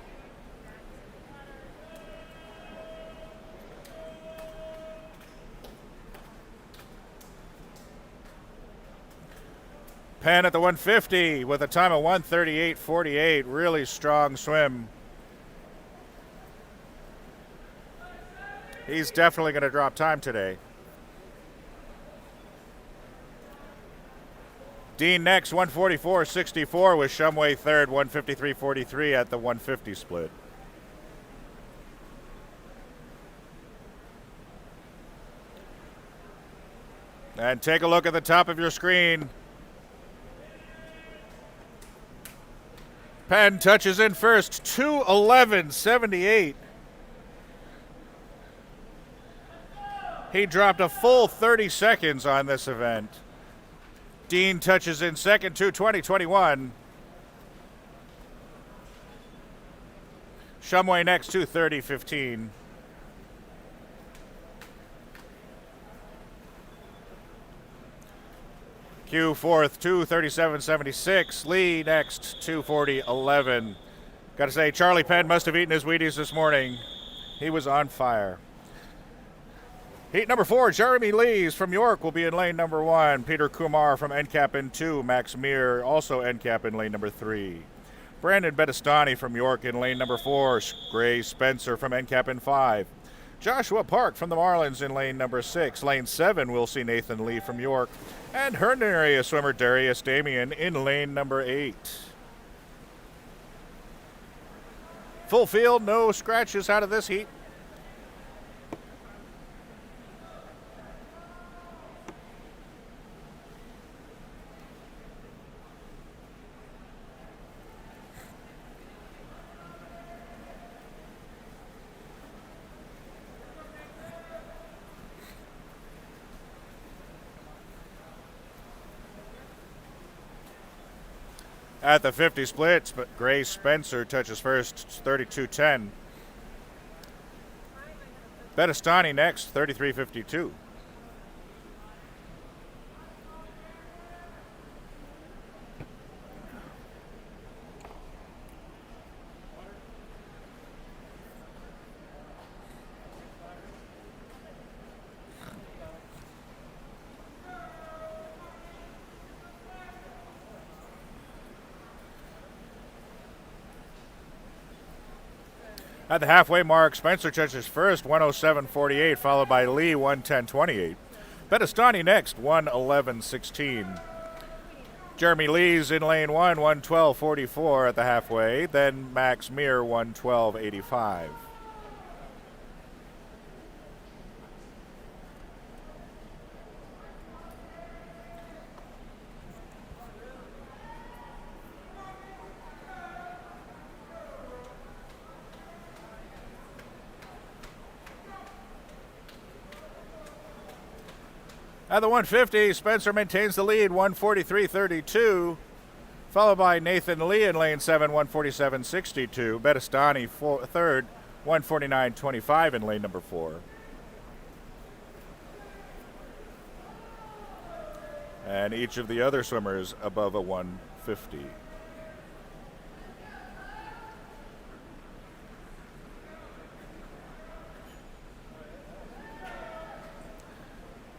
Penn at the 150 with a time of 1:38.48. Really strong swim. He's definitely going to drop time today. Dean next, 1:44.64 with Shumway third, 1:53.43 at the 150 split. And take a look at the top of your screen. Penn touches in first, 2:11.78. He dropped a full 30 seconds on this event. Dean touches in second, 2:20.21. Shumway next, 2:30.15. Q fourth, 2:37.76. Lee next, 2:40.11. Got to say, Charlie Penn must have eaten his Wheaties this morning. He was on fire. Heat number 4, Jeremy Lees from York will be in lane number 1. Peter Kumar from NCAP in 2. Max Meir, also NCAP in lane number 3. Brandon Bettestani from York in lane number 4. Gray Spencer from NCAP in 5. Joshua Park from the Marlins in lane number 6. Lane 7, we'll see Nathan Lee from York. And Herndon area swimmer Darius Damian in lane number 8. Full field, no scratches out of this heat. At the 50 splits, but Gray Spencer touches first, 32.10. Bettestani next, 33.52. At the halfway mark, Spencer touches first, 1:07.48, followed by Lee, 1:10.28. Bettestani next, 1:11.16. Jeremy Lee's in lane 1, 1:12.44 at the halfway. Then Max Meir, 1:12.85. At the 150, Spencer maintains the lead, 143.32, followed by Nathan Lee in lane 7, 147.62. Bettistani third, 149.25 in lane number 4. And each of the other swimmers above a 150.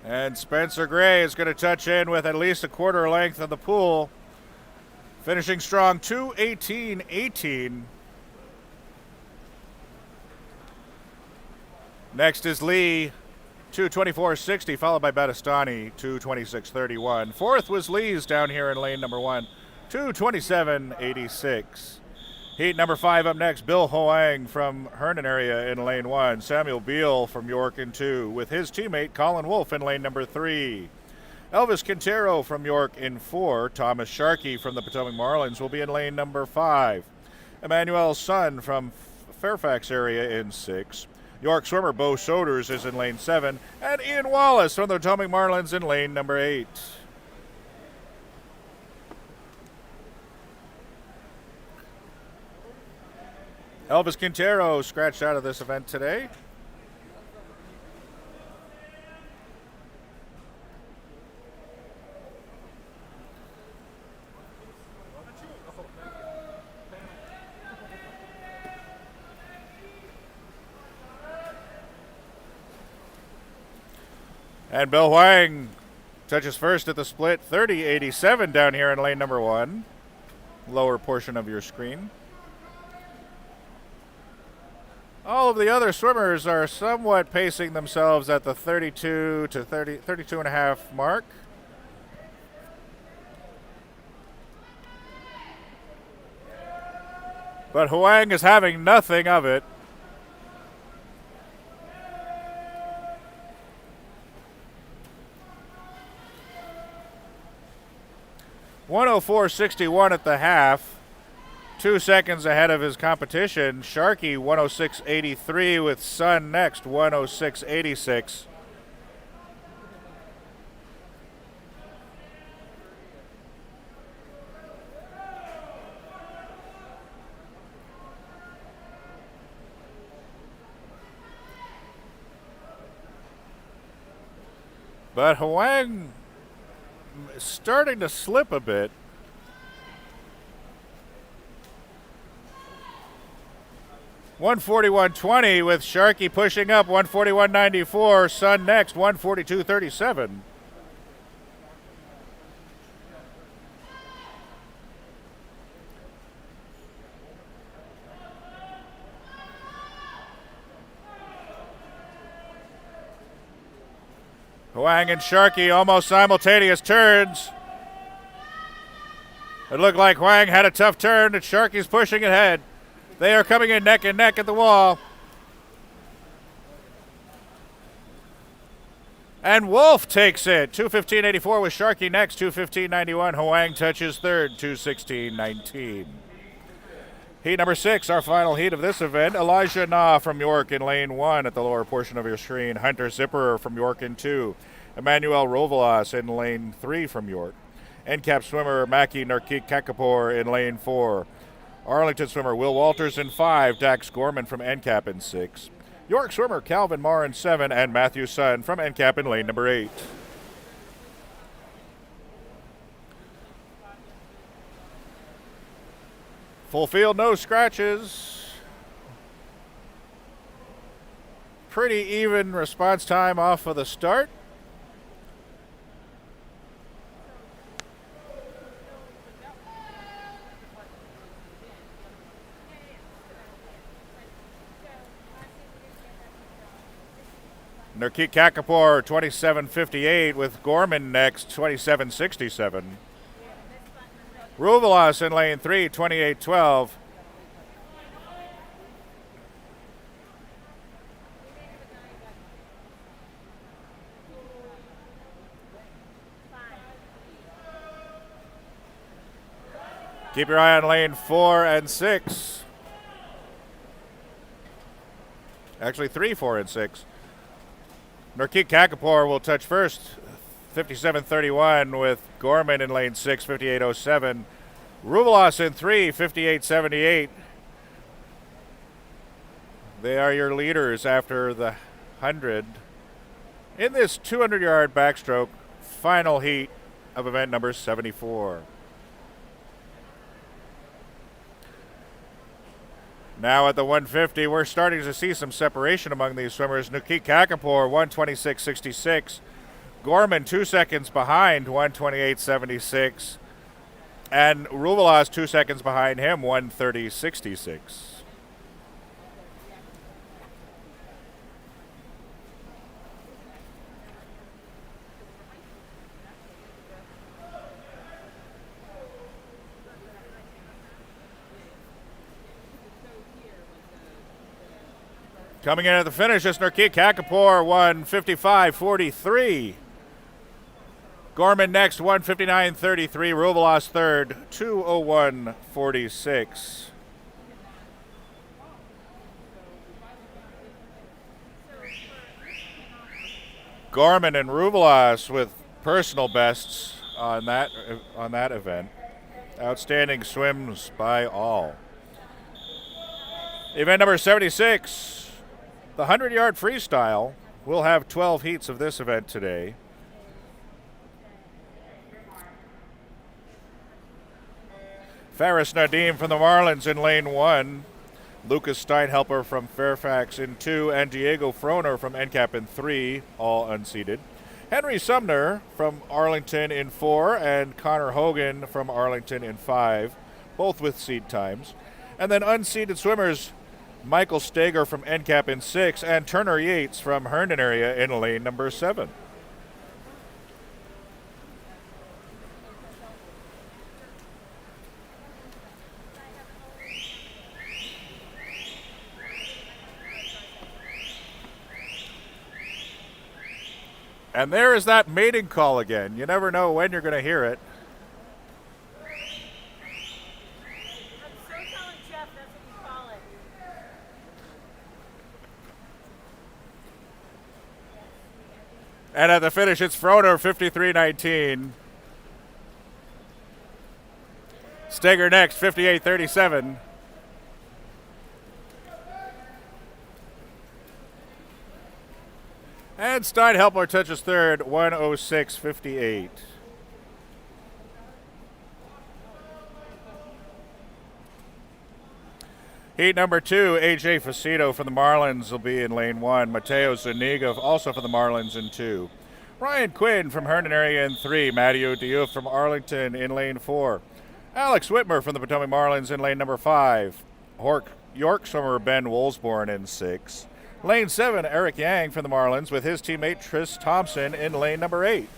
And Spencer Gray is going to touch in with at least a quarter length of the pool, finishing strong, 2:18.18. Next is Lee, 2:24.60, followed by Bettistani, 2:26.31. Fourth was Lee's down here in lane number 1, 2:27.86. Heat number 5 up next, Bill Hoang from Herndon area in lane 1. Samuel Beal from York in 2, with his teammate Colin Wolfe in lane number 3. Elvis Quintero from York in 4. Thomas Sharkey from the Potomac Marlins will be in lane number 5. Emmanuel Sun from Fairfax area in 6. York swimmer Bo Soders is in lane 7. And Ian Wallace from the Potomac Marlins in lane number 8. Elvis Quintero scratched out of this event today. And Bill Huang touches first at the split, 30.87 down here in lane number 1. Lower portion of your screen. All of the other swimmers are somewhat pacing themselves at the 32 to 32 and a half mark. But Huang is having nothing of it. .104.61 at the half. 2 seconds ahead of his competition. Sharkey 106.83 with Sun next, 106.86. But Huang is starting to slip a bit. .141.20 with Sharkey pushing up, 141.94. Sun next, 142.37. Huang and Sharkey almost simultaneous turns. It looked like Huang had a tough turn, and Sharkey's pushing ahead. They are coming in neck and neck at the wall. And Wolf takes it. 2:15.84 with Sharkey next. 2:15.91. Huang touches third. 2:16.19. Heat number 6, our final heat of this event. Elijah Na from York in lane 1 at the lower portion of your screen. Hunter Zipperer from York in 2. Emmanuel Rovelas in lane 3 from York. NCAP swimmer Maki Narkik Kakapor in lane 4. Arlington swimmer Will Walters in 5, Dax Gorman from NCAP in 6. York swimmer Calvin Marr in 7, and Matthew Sun from NCAP in lane number 8. Full field, no scratches. Pretty even response time off of the start. Narkik Kakapor, 27.58 with Gorman next, 27.67. Ruvelas in lane 3, 28.12. Keep your eye on lane 4 and 6. Actually 3, 4, and 6. Narkik Kakapor will touch first, 57.31 with Gorman in lane 6, 58.07. Ruvelos in 3, 58.78. They are your leaders after the 100 in this 200-yard backstroke final heat of event number 74. Now at the 150, we're starting to see some separation among these swimmers. Nukit Kakapour, 126.66. Gorman, 2 seconds behind, 128.76. And Ruvelos, 2 seconds behind him, 130.66. Coming in at the finish is Nukit Kakapour, 155.43. Gorman next, 159.33. Ruvelos third, 201.46. Gorman and Ruvelos with personal bests on that event. Outstanding swims by all. Event number 76. The 100-yard freestyle. We'll have 12 heats of this event today. Faris Nadim from the Marlins in lane 1. Lucas Steinhelper from Fairfax in 2. And Diego Froner from NCAP in 3, all unseeded. Henry Sumner from Arlington in 4. And Connor Hogan from Arlington in 5, both with seed times. And then unseeded swimmers, Michael Steger from NCAP in 6, and Turner Yates from Herndon area in lane number 7. And there is that mating call again. You never know when you're going to hear it. And at the finish, it's Froner, 53.19. Steger next, 58.37. And Steinhelper touches third, 106.58. Heat number 2, AJ Facito from the Marlins will be in lane 1. Mateo Zuniga also from the Marlins in 2. Ryan Quinn from Herndon area in 3. Matteo Diouf from Arlington in lane 4. Alex Whitmer from the Potomac Marlins in lane number 5. York swimmer Ben Woolsborne in 6. Lane 7, Eric Yang from the Marlins with his teammate Tris Thompson in lane number 8.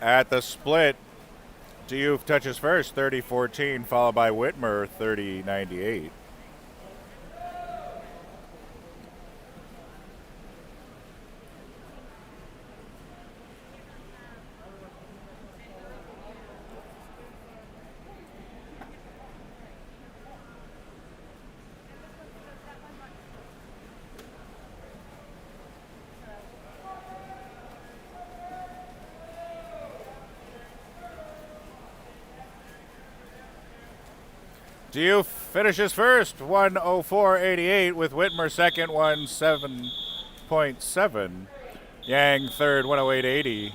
At the split, Diouf touches first, 30-14, followed by Whitmer, 30-98. Diouf finishes first, 104.88, with Whitmer second, 107.7. Yang third, 108.80.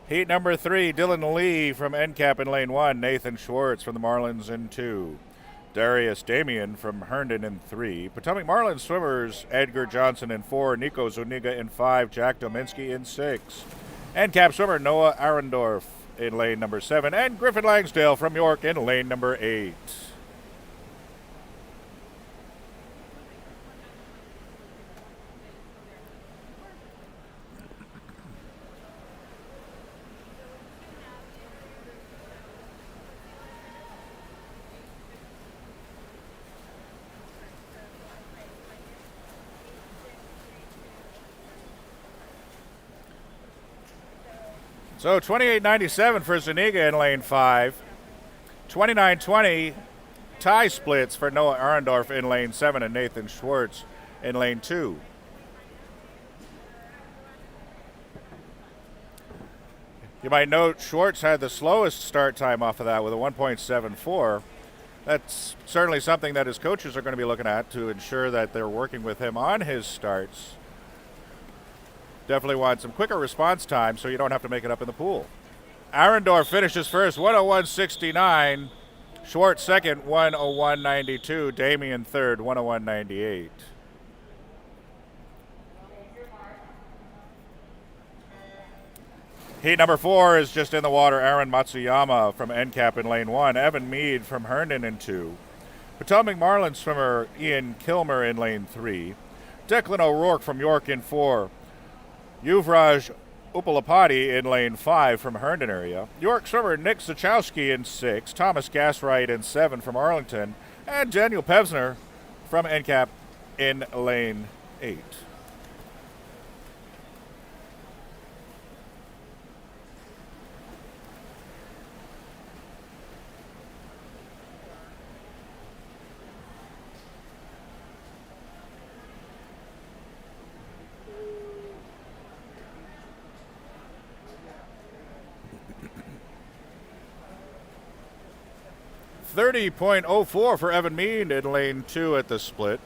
Heat number 3, Dylan Lee from NCAP in lane 1. Nathan Schwartz from the Marlins in 2. Darius Damian from Herndon in 3. Potomac Marlins swimmers, Edgar Johnson in 4. Nico Zuniga in 5. Jack Dominski in 6. NCAP swimmer Noah Arendorf in lane number 7, and Griffin Langsdale from York in lane number 8. So 28.97 for Zuniga in lane 5. 29.20 tie splits for Noah Arendorf in lane 7 and Nathan Schwartz in lane 2. You might note Schwartz had the slowest start time off of that with a 1.74. That's certainly something that his coaches are going to be looking at to ensure that they're working with him on his starts. Definitely want some quicker response time so you don't have to make it up in the pool. Arendorf finishes first, 101.69. Schwartz second, 101.92. Damian third, 101.98. Heat number 4 is just in the water. Aaron Matsuyama from NCAP in lane 1. Evan Mead from Herndon in 2. Potomac Marlin swimmer Ian Kilmer in lane 3. Declan O'Rourke from York in 4. Yuvraj Upalapati in lane 5 from Herndon area. York swimmer Nick Zachowski in 6. Thomas Gaswright in 7 from Arlington. And Daniel Pevsner from NCAP in lane 8. .04 for Evan Mead in lane 2 at the split.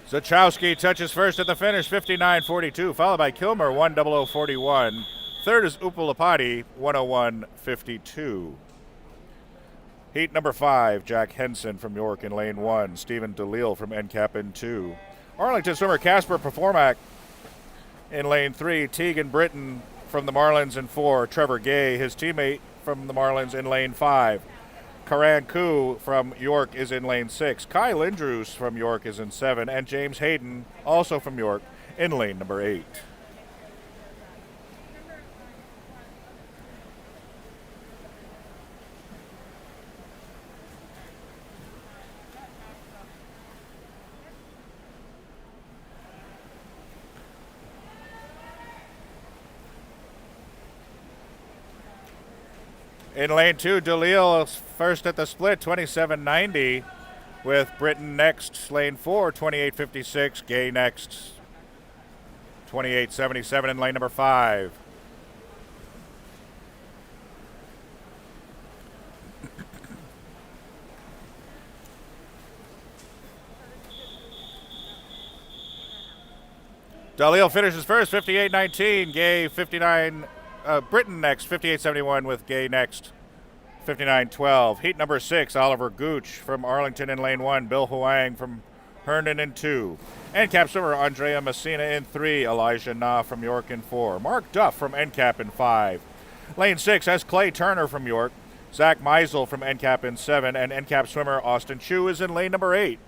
Zachowski touches first at the finish, 59.42, followed by Kilmer, 1:00.41. Third is Upalapati, 1:01.52. Heat number 5, Jack Henson from York in lane 1. Stephen DeLille from NCAP in 2. Arlington swimmer Casper Performac in lane 3. Tegan Britton from the Marlins in 4. Trevor Gay, his teammate from the Marlins, in lane 5. Karan Koo from York is in lane 6. Kai Lindroos from York is in 7. And James Hayden, also from York, in lane number 8. In lane 2, DeLille first at the split, 27.90, with Britton next. Lane 4, 28.56. Gay next, 28.77 in lane number 5. DeLille finishes first, 58.19. Gay, 59. Britton next, 58.71 with Gay next, 59.12. Heat number 6, Oliver Gooch from Arlington in lane 1. Bill Huang from Herndon in 2. NCAP swimmer Andrea Messina in 3. Elijah Na from York in 4. Mark Duff from NCAP in 5. Lane 6 has Clay Turner from York. Zach Meisel from NCAP in 7. And NCAP swimmer Austin Chu is in lane number 8.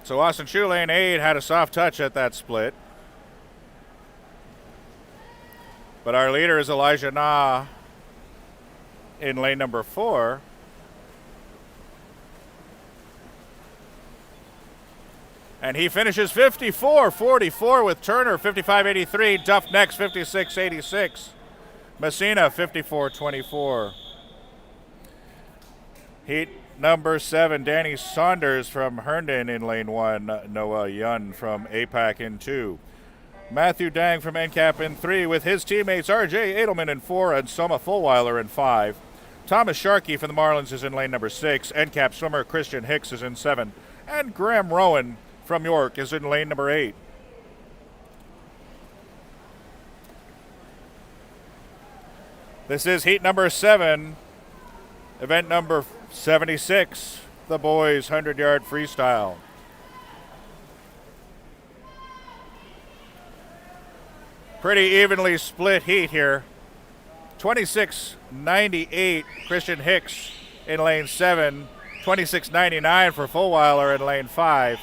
So Austin Chu, lane 8, had a soft touch at that split. But our leader is Elijah Na in lane number 4. And he finishes 54.44 with Turner, 55.83. Duff next, 56.86. Messina, 54.24. Heat number 7, Danny Saunders from Herndon in lane 1. Noah Yun from APAC in 2. Matthew Dang from NCAP in 3 with his teammates R.J. Edelman in 4 and Soma Fulweiler in 5. Thomas Sharkey from the Marlins is in lane number 6. NCAP swimmer Christian Hicks is in 7. And Graham Rowan from York is in lane number 8. This is heat number 7, event number 76, the boys 100-yard freestyle. Pretty evenly split heat here. 26.98 Christian Hicks in lane 7. 26.99 for Fulweiler in lane 5.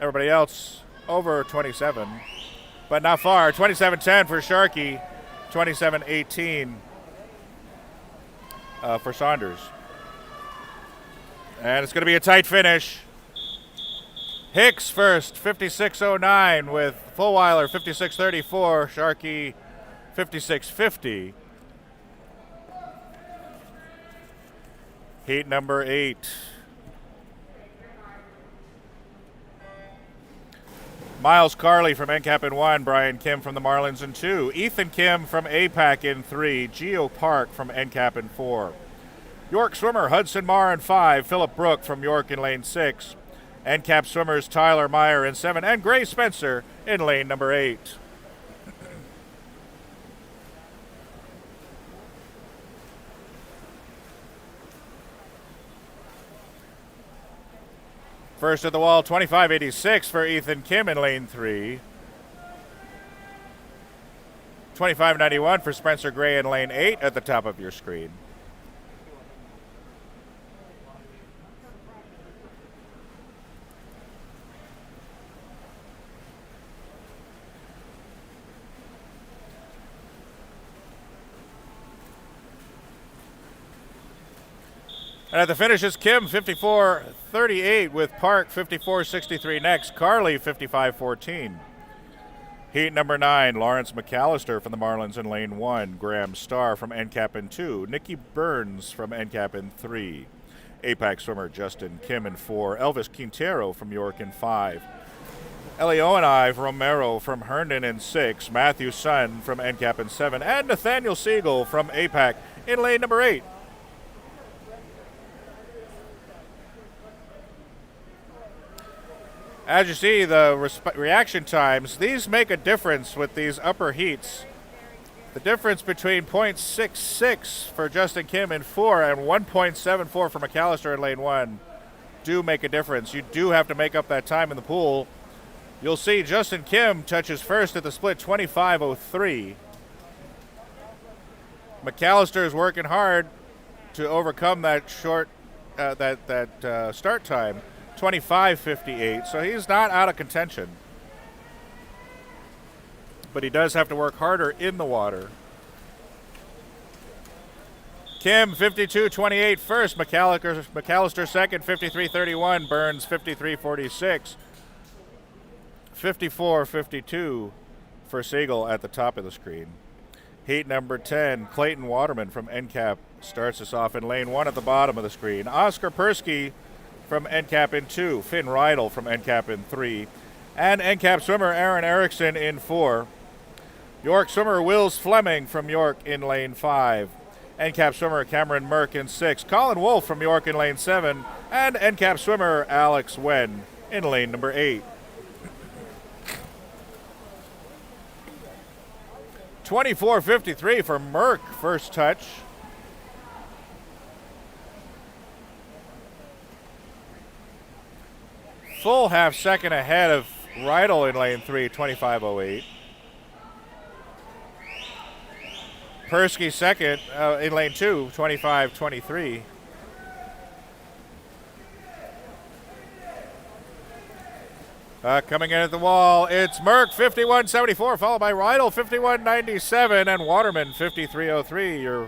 Everybody else over 27, but not far. 27.10 for Sharkey. 27.18 for Saunders. And it's going to be a tight finish. Hicks first, 56.09 with Fulweiler, 56.34. Sharkey, 56.50. Heat number 8. Miles Carley from NCAP in 1. Brian Kim from the Marlins in 2. Ethan Kim from APAC in 3. Geo Park from NCAP in 4. York swimmer Hudson Marr in 5. Philip Brook from York in lane 6. NCAP swimmers Tyler Meyer in 7. And Gray Spencer in lane number 8. First at the wall, 25.86 for Ethan Kim in lane 3. 25.91 for Spencer Gray in lane 8 at the top of your screen. And at the finishes, Kim 54.38 with Park 54.63 next. Carley 55.14. Heat number 9, Lawrence McAllister from the Marlins in lane 1. Graham Starr from NCAP in 2. Nikki Burns from NCAP in 3. APAC swimmer Justin Kim in 4. Elvis Quintero from York in 5. Elionai Romero from Herndon in 6. Matthew Sun from NCAP in 7. And Nathaniel Siegel from APAC in lane number 8. As you see, the reaction times, these make a difference with these upper heats. The difference between .66 for Justin Kim in 4 and 1.74 for McAllister in lane 1 do make a difference. You do have to make up that time in the pool. You'll see Justin Kim touches first at the split, 25.03. McAllister is working hard to overcome that short, start time. 25.58, so he's not out of contention. But he does have to work harder in the water. Kim, 52.28 first. McAllister second, 53.31. Burns, 53.46. 54.52 for Siegel at the top of the screen. Heat number 10, Clayton Waterman from NCAP starts us off in lane 1 at the bottom of the screen. Oscar Persky from NCAP in 2, Finn Rydell from NCAP in 3, and NCAP swimmer Aaron Erickson in 4. York swimmer Wills Fleming from York in lane 5. NCAP swimmer Cameron Merck in 6. Colin Wolf from York in lane 7, and NCAP swimmer Alex Wen in lane number 8. 24.53 for Merck, first touch. Full half second ahead of Rydell in lane 3, 25.08. Persky second in lane 2, 25.23. Coming in at the wall, it's Merck, 51.74, followed by Rydell, 51.97, and Waterman, 53.03, your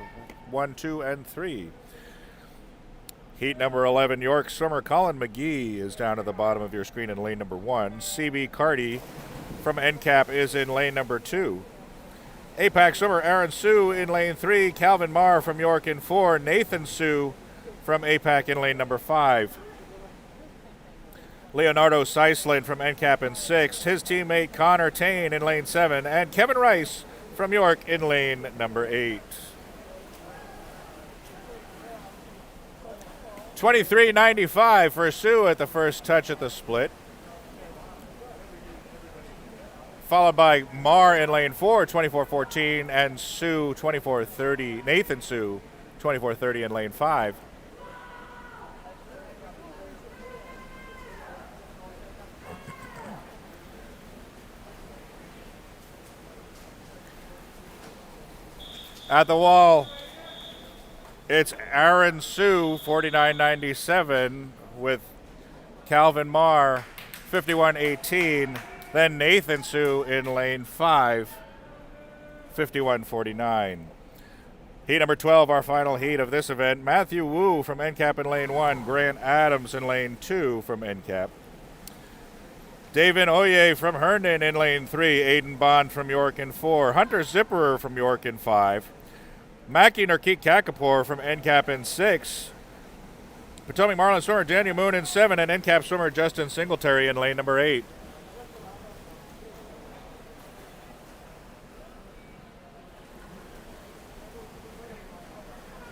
1, 2, and 3. Heat number 11, York swimmer Colin McGee is down at the bottom of your screen in lane number 1. CB Carty from NCAP is in lane number 2. APAC swimmer Aaron Sue in lane 3. Calvin Marr from York in 4. Nathan Sue from APAC in lane number 5. Leonardo Seislin from NCAP in 6. His teammate Connor Tain in lane 7. And Kevin Rice from York in lane number 8. 23.95 for Sue at the first touch at the split. Followed by Marr in lane 4, 24.14, and Sue, 24.30. Nathan Sue, 24.30 in lane 5. At the wall, it's Aaron Sue, 49.97, with Calvin Marr, 51.18. Then Nathan Sue in lane 5, 51.49. Heat number 12, our final heat of this event. Matthew Wu from NCAP in lane 1. Grant Adams in lane 2 from NCAP. David Oye from Herndon in lane 3. Aiden Bond from York in 4. Hunter Zipperer from York in 5. Mackie Narkik Kakapur from NCAP in 6. Potomac Marlin swimmer Daniel Moon in 7. And NCAP swimmer Justin Singletary in lane number 8.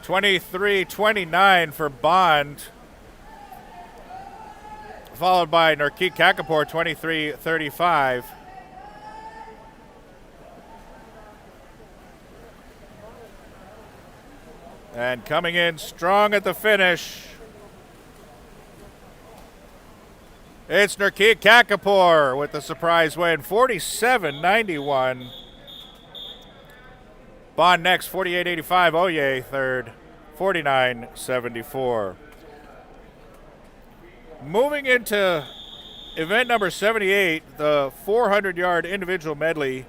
$23.29 for Bond, followed by Narkik Kakapur, $23.35. And coming in strong at the finish, it's Narkik Kakapur with the surprise win, $47.91. Bond next, $48.85. Oye third, $49.74. Moving into event number 78, the 400-yard individual medley.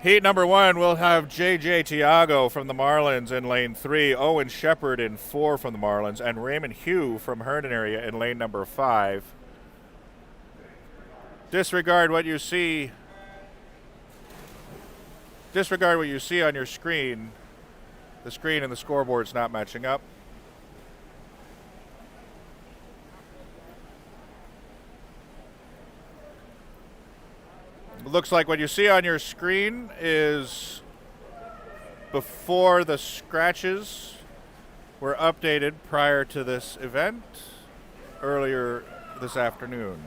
Heat number 1, we'll have J.J. Tiago from the Marlins in lane 3, Owen Shepard in 4 from the Marlins, and Raymond Hugh from Herndon area in lane number 5. Disregard what you see on your screen. The screen and the scoreboard's not matching up. It looks like what you see on your screen is before the scratches were updated prior to this event earlier this afternoon.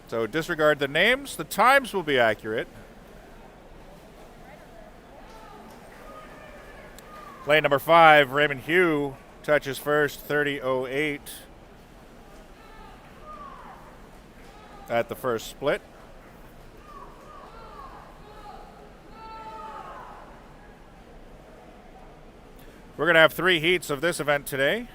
So disregard the names. The times will be accurate. Lane number 5, Raymond Hugh touches first, 30.08 at the first split. We're going to have 3 heats of this event today.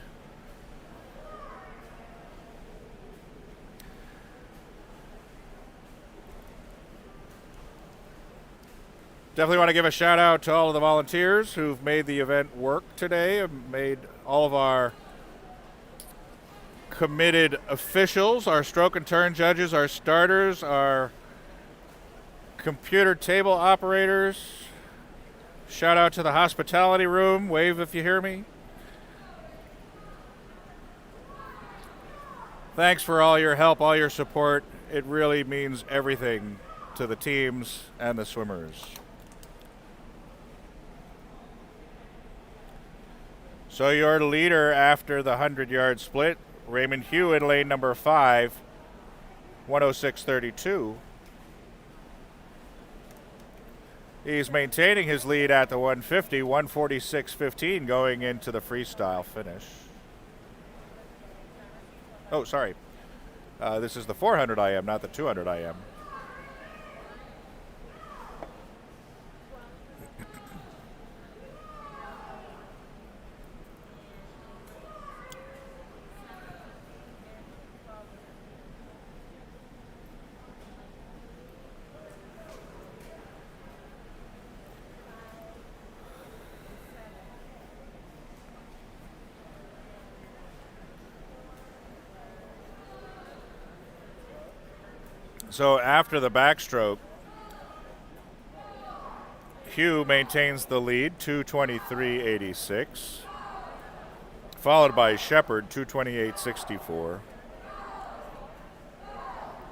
Definitely want to give a shout out to all of the volunteers who've made the event work today, and made all of our committed officials, our stroke and turn judges, our starters, our computer table operators. Shout out to the hospitality room. Wave if you hear me. Thanks for all your help, all your support. It really means everything to the teams and the swimmers. So your leader after the 100-yard split, Raymond Hugh in lane number 5, 106.32. He's maintaining his lead at the 150, 146.15 going into the freestyle finish. Oh, sorry. This is the 400 IM, not the 200 IM. So after the backstroke, Hugh maintains the lead, 2:23.86, followed by Shepard, 2:28.64,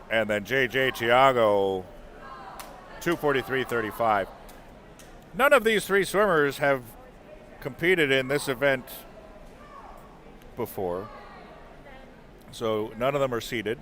and then J.J. Tiago, 2:43.35. None of these 3 swimmers have competed in this event before, so none of them are seeded.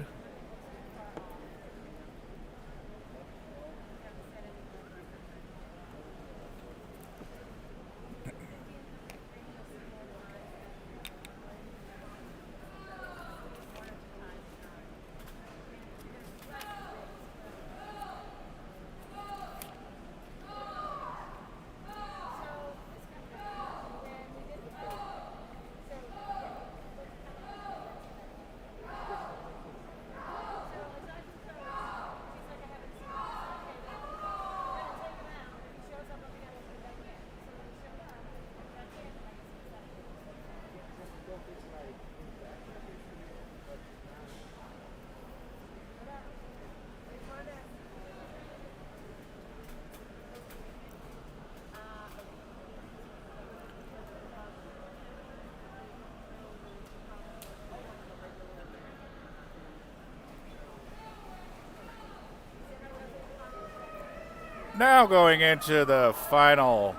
Now going into the final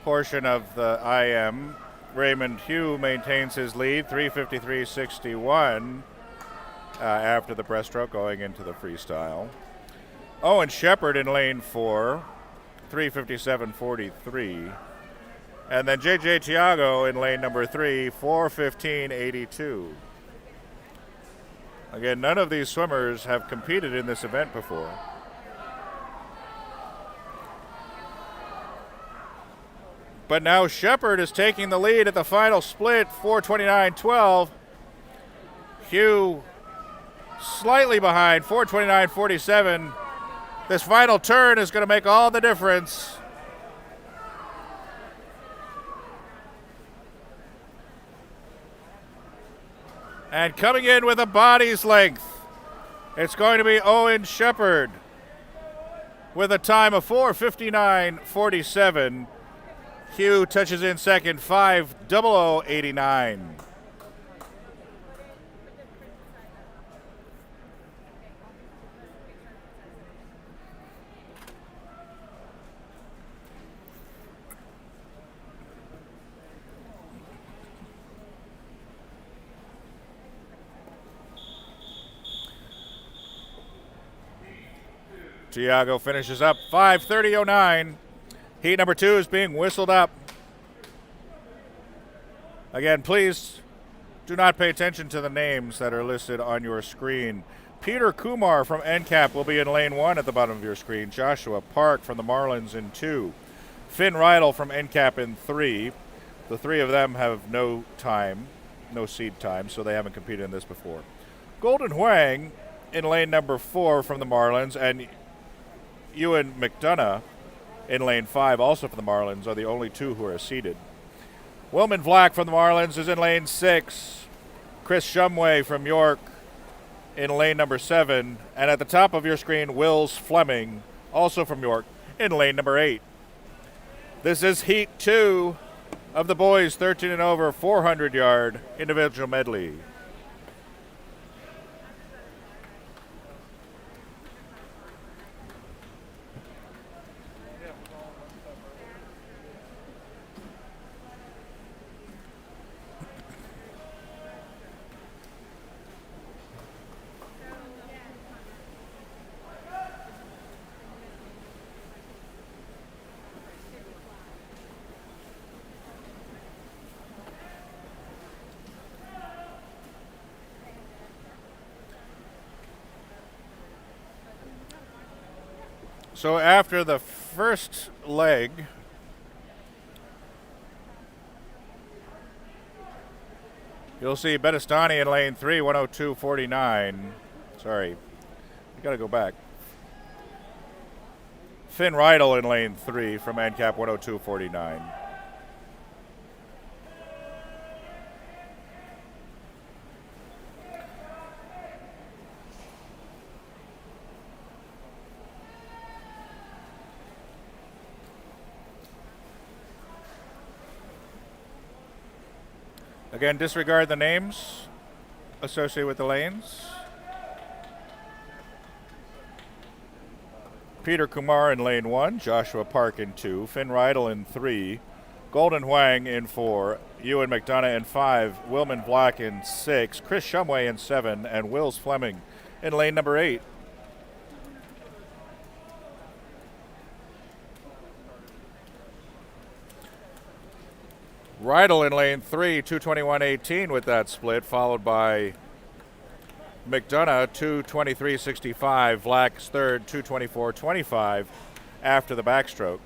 portion of the IM, Raymond Hugh maintains his lead, 3:53.61 after the breaststroke going into the freestyle. Owen Shepard in lane 4, 3:57.43. And then J.J. Thiago in lane number 3, 4:15.82. Again, none of these swimmers have competed in this event before. But now Shepard is taking the lead at the final split, 4:29.12. Hugh slightly behind, 4:29.47. This final turn is going to make all the difference. And coming in with a body's length, it's going to be Owen Shepard with a time of 4:59.47. Hugh touches in second, 5:00.89. Thiago finishes up 5:30.09. Heat number 2 is being whistled up. Again, please do not pay attention to the names that are listed on your screen. Peter Kumar from NCAP will be in lane 1 at the bottom of your screen. Joshua Park from the Marlins in 2. Finn Rydell from NCAP in 3. The 3 of them have no time, no seed time, so they haven't competed in this before. Golden Huang in lane number 4 from the Marlins, and Ewan McDonough in lane 5, also for the Marlins, are the only 2 who are seeded. Wilman Vlack from the Marlins is in lane 6. Chris Shumway from York in lane number 7. And at the top of your screen, Wills Fleming, also from York, in lane number 8. This is Heat 2 of the boys 13 and over 400-yard individual medley. So after the first leg, you'll see Bedestani in lane 3, 102.49. Sorry, you got to go back. Finn Rydell in lane 3 from NCAP, 102.49. Again, disregard the names associated with the lanes. Peter Kumar in lane 1, Joshua Park in 2, Finn Rydell in 3, Golden Huang in 4, Ewan McDonough in 5, Wilman Black in 6, Chris Shumway in 7, and Wills Fleming in lane number 8. Rydell in lane 3, 221.18 with that split, followed by McDonough, 223.65. Vlack's third, 224.25 after the backstroke.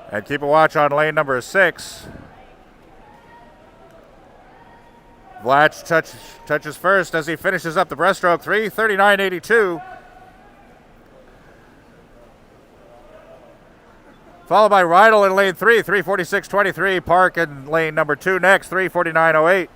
And keep a watch on lane number 6. Blatch touches first as he finishes up the breaststroke, 3:39.82. Followed by Rydell in lane 3, 3:46.23. Park in lane number 2 next, 3:49.08.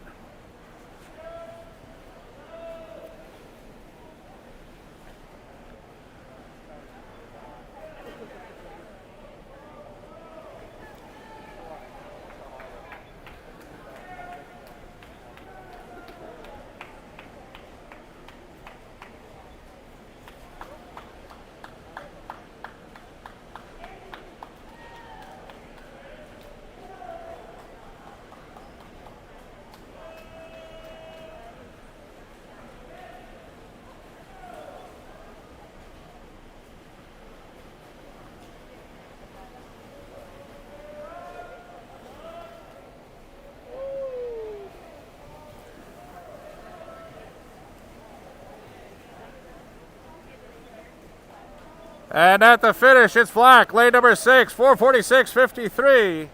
And at the finish, it's Black, lane number 6, 4:46.53.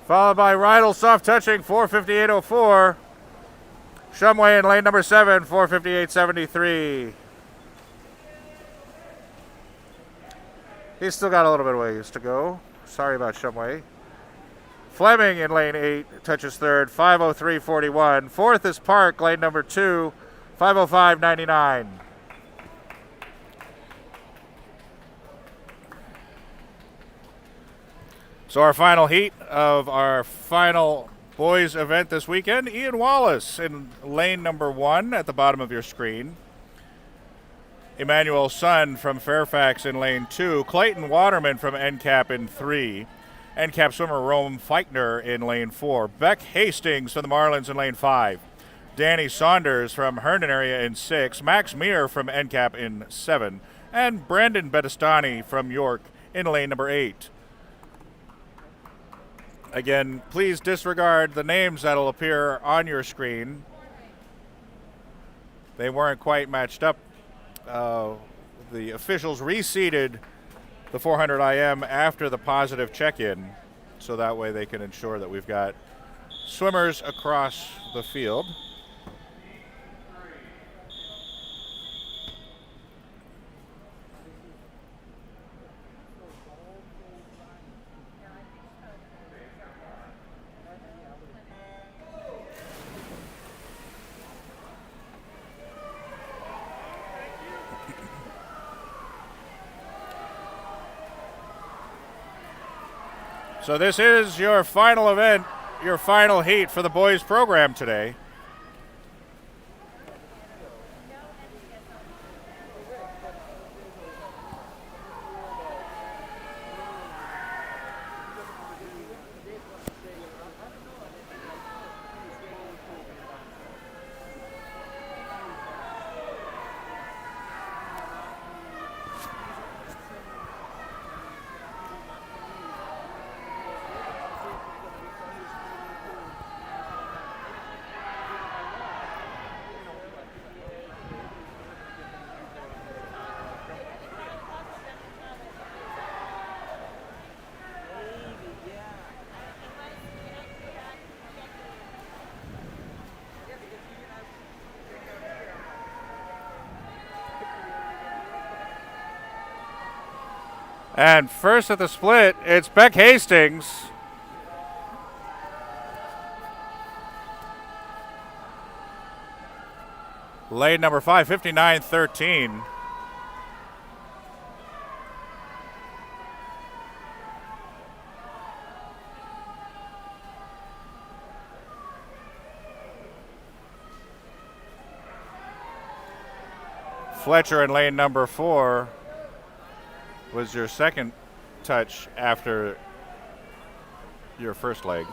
Followed by Rydell soft touching, 4:58.04. Shumway in lane number 7, 4:58.73. He's still got a little bit of ways to go. Sorry about Shumway. Fleming in lane 8 touches third, 5:03.41. Fourth is Park, lane number 2, 5:05.99. So our final heat of our final boys event this weekend, Ian Wallace in lane number 1 at the bottom of your screen. Emmanuel Sun from Fairfax in lane 2. Clayton Waterman from NCAP in 3. NCAP swimmer Rome Feichner in lane 4. Beck Hastings from the Marlins in lane 5. Danny Saunders from Herndon area in 6. Max Meir from NCAP in 7. And Brandon Bettestani from York in lane number 8. Again, please disregard the names that'll appear on your screen. They weren't quite matched up. The officials reseeded the 400 IM after the positive check-in, so that way they can ensure that we've got swimmers across the field. So this is your final event, your final heat for the boys program today. And first at the split, it's Beck Hastings. Lane number 5, 59.13. Fletcher in lane number 4 was your second touch after your first leg.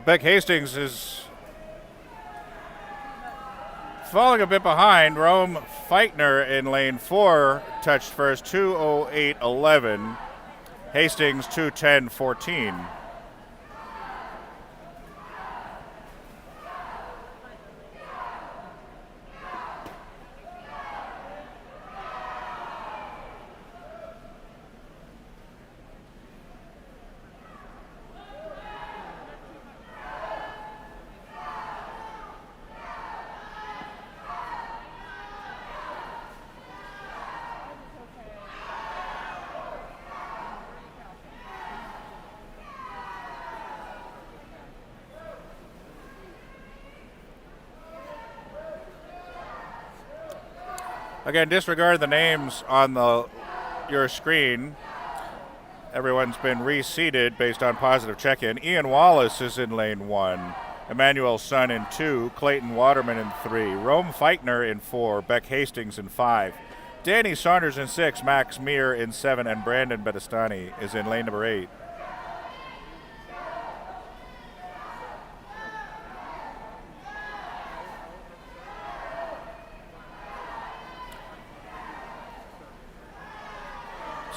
Beck Hastings is falling a bit behind. Rome Feitner in lane 4 touched first, 2:08.11. Hastings 2:10.14. Again, disregard the names on your screen. Everyone's been reseated based on positive check-in. Ian Wallace is in lane 1. Emmanuel Sun in 2. Clayton Waterman in 3. Rome Feitner in 4. Beck Hastings in 5. Danny Saunders in 6. Max Meir in 7. And Brandon Bedestani is in lane number 8.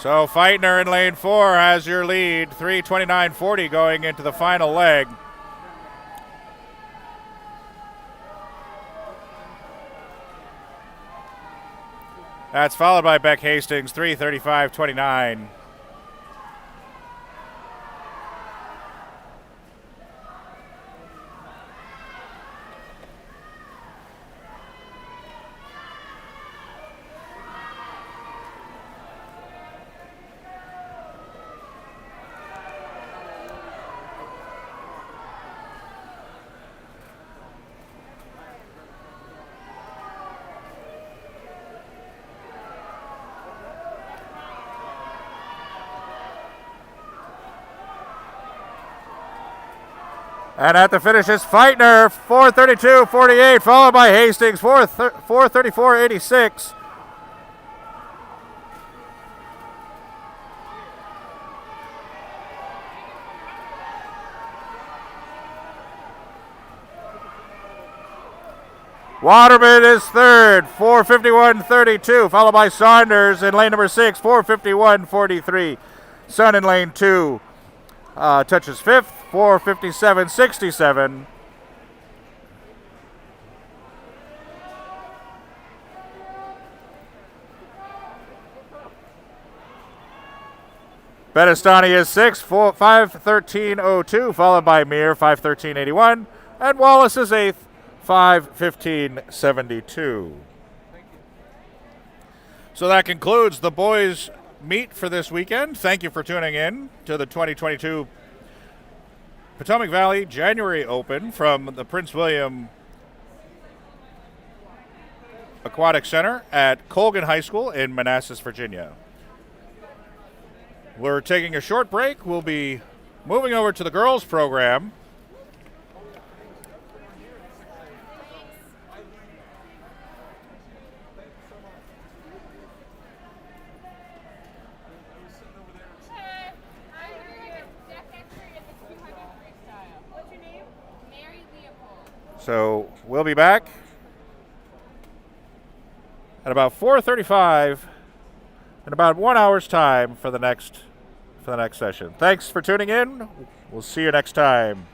So Feitner in lane 4 has your lead, 3:29.40 going into the final leg. That's followed by Beck Hastings, 3:35.29. And at the finish is Feitner, 4:32.48, followed by Hastings, 4:34.86. Waterman is third, 4:51.32, followed by Saunders in lane number 6, 4:51.43. Sun in lane 2 touches fifth, 4:57.67. Bedestani is 6th, 5:13.02, followed by Meir, 5:13.81. And Wallace is 8th, 5:15.72. So that concludes the boys' meet for this weekend. Thank you for tuning in to the 2022 Potomac Valley January Open from the Prince William Aquatic Center at Colgan High School in Manassas, Virginia. We're taking a short break. We'll be moving over to the girls program. So we'll be back at about 4:35 in about 1 hour's time for the next session. Thanks for tuning in. We'll see you next time.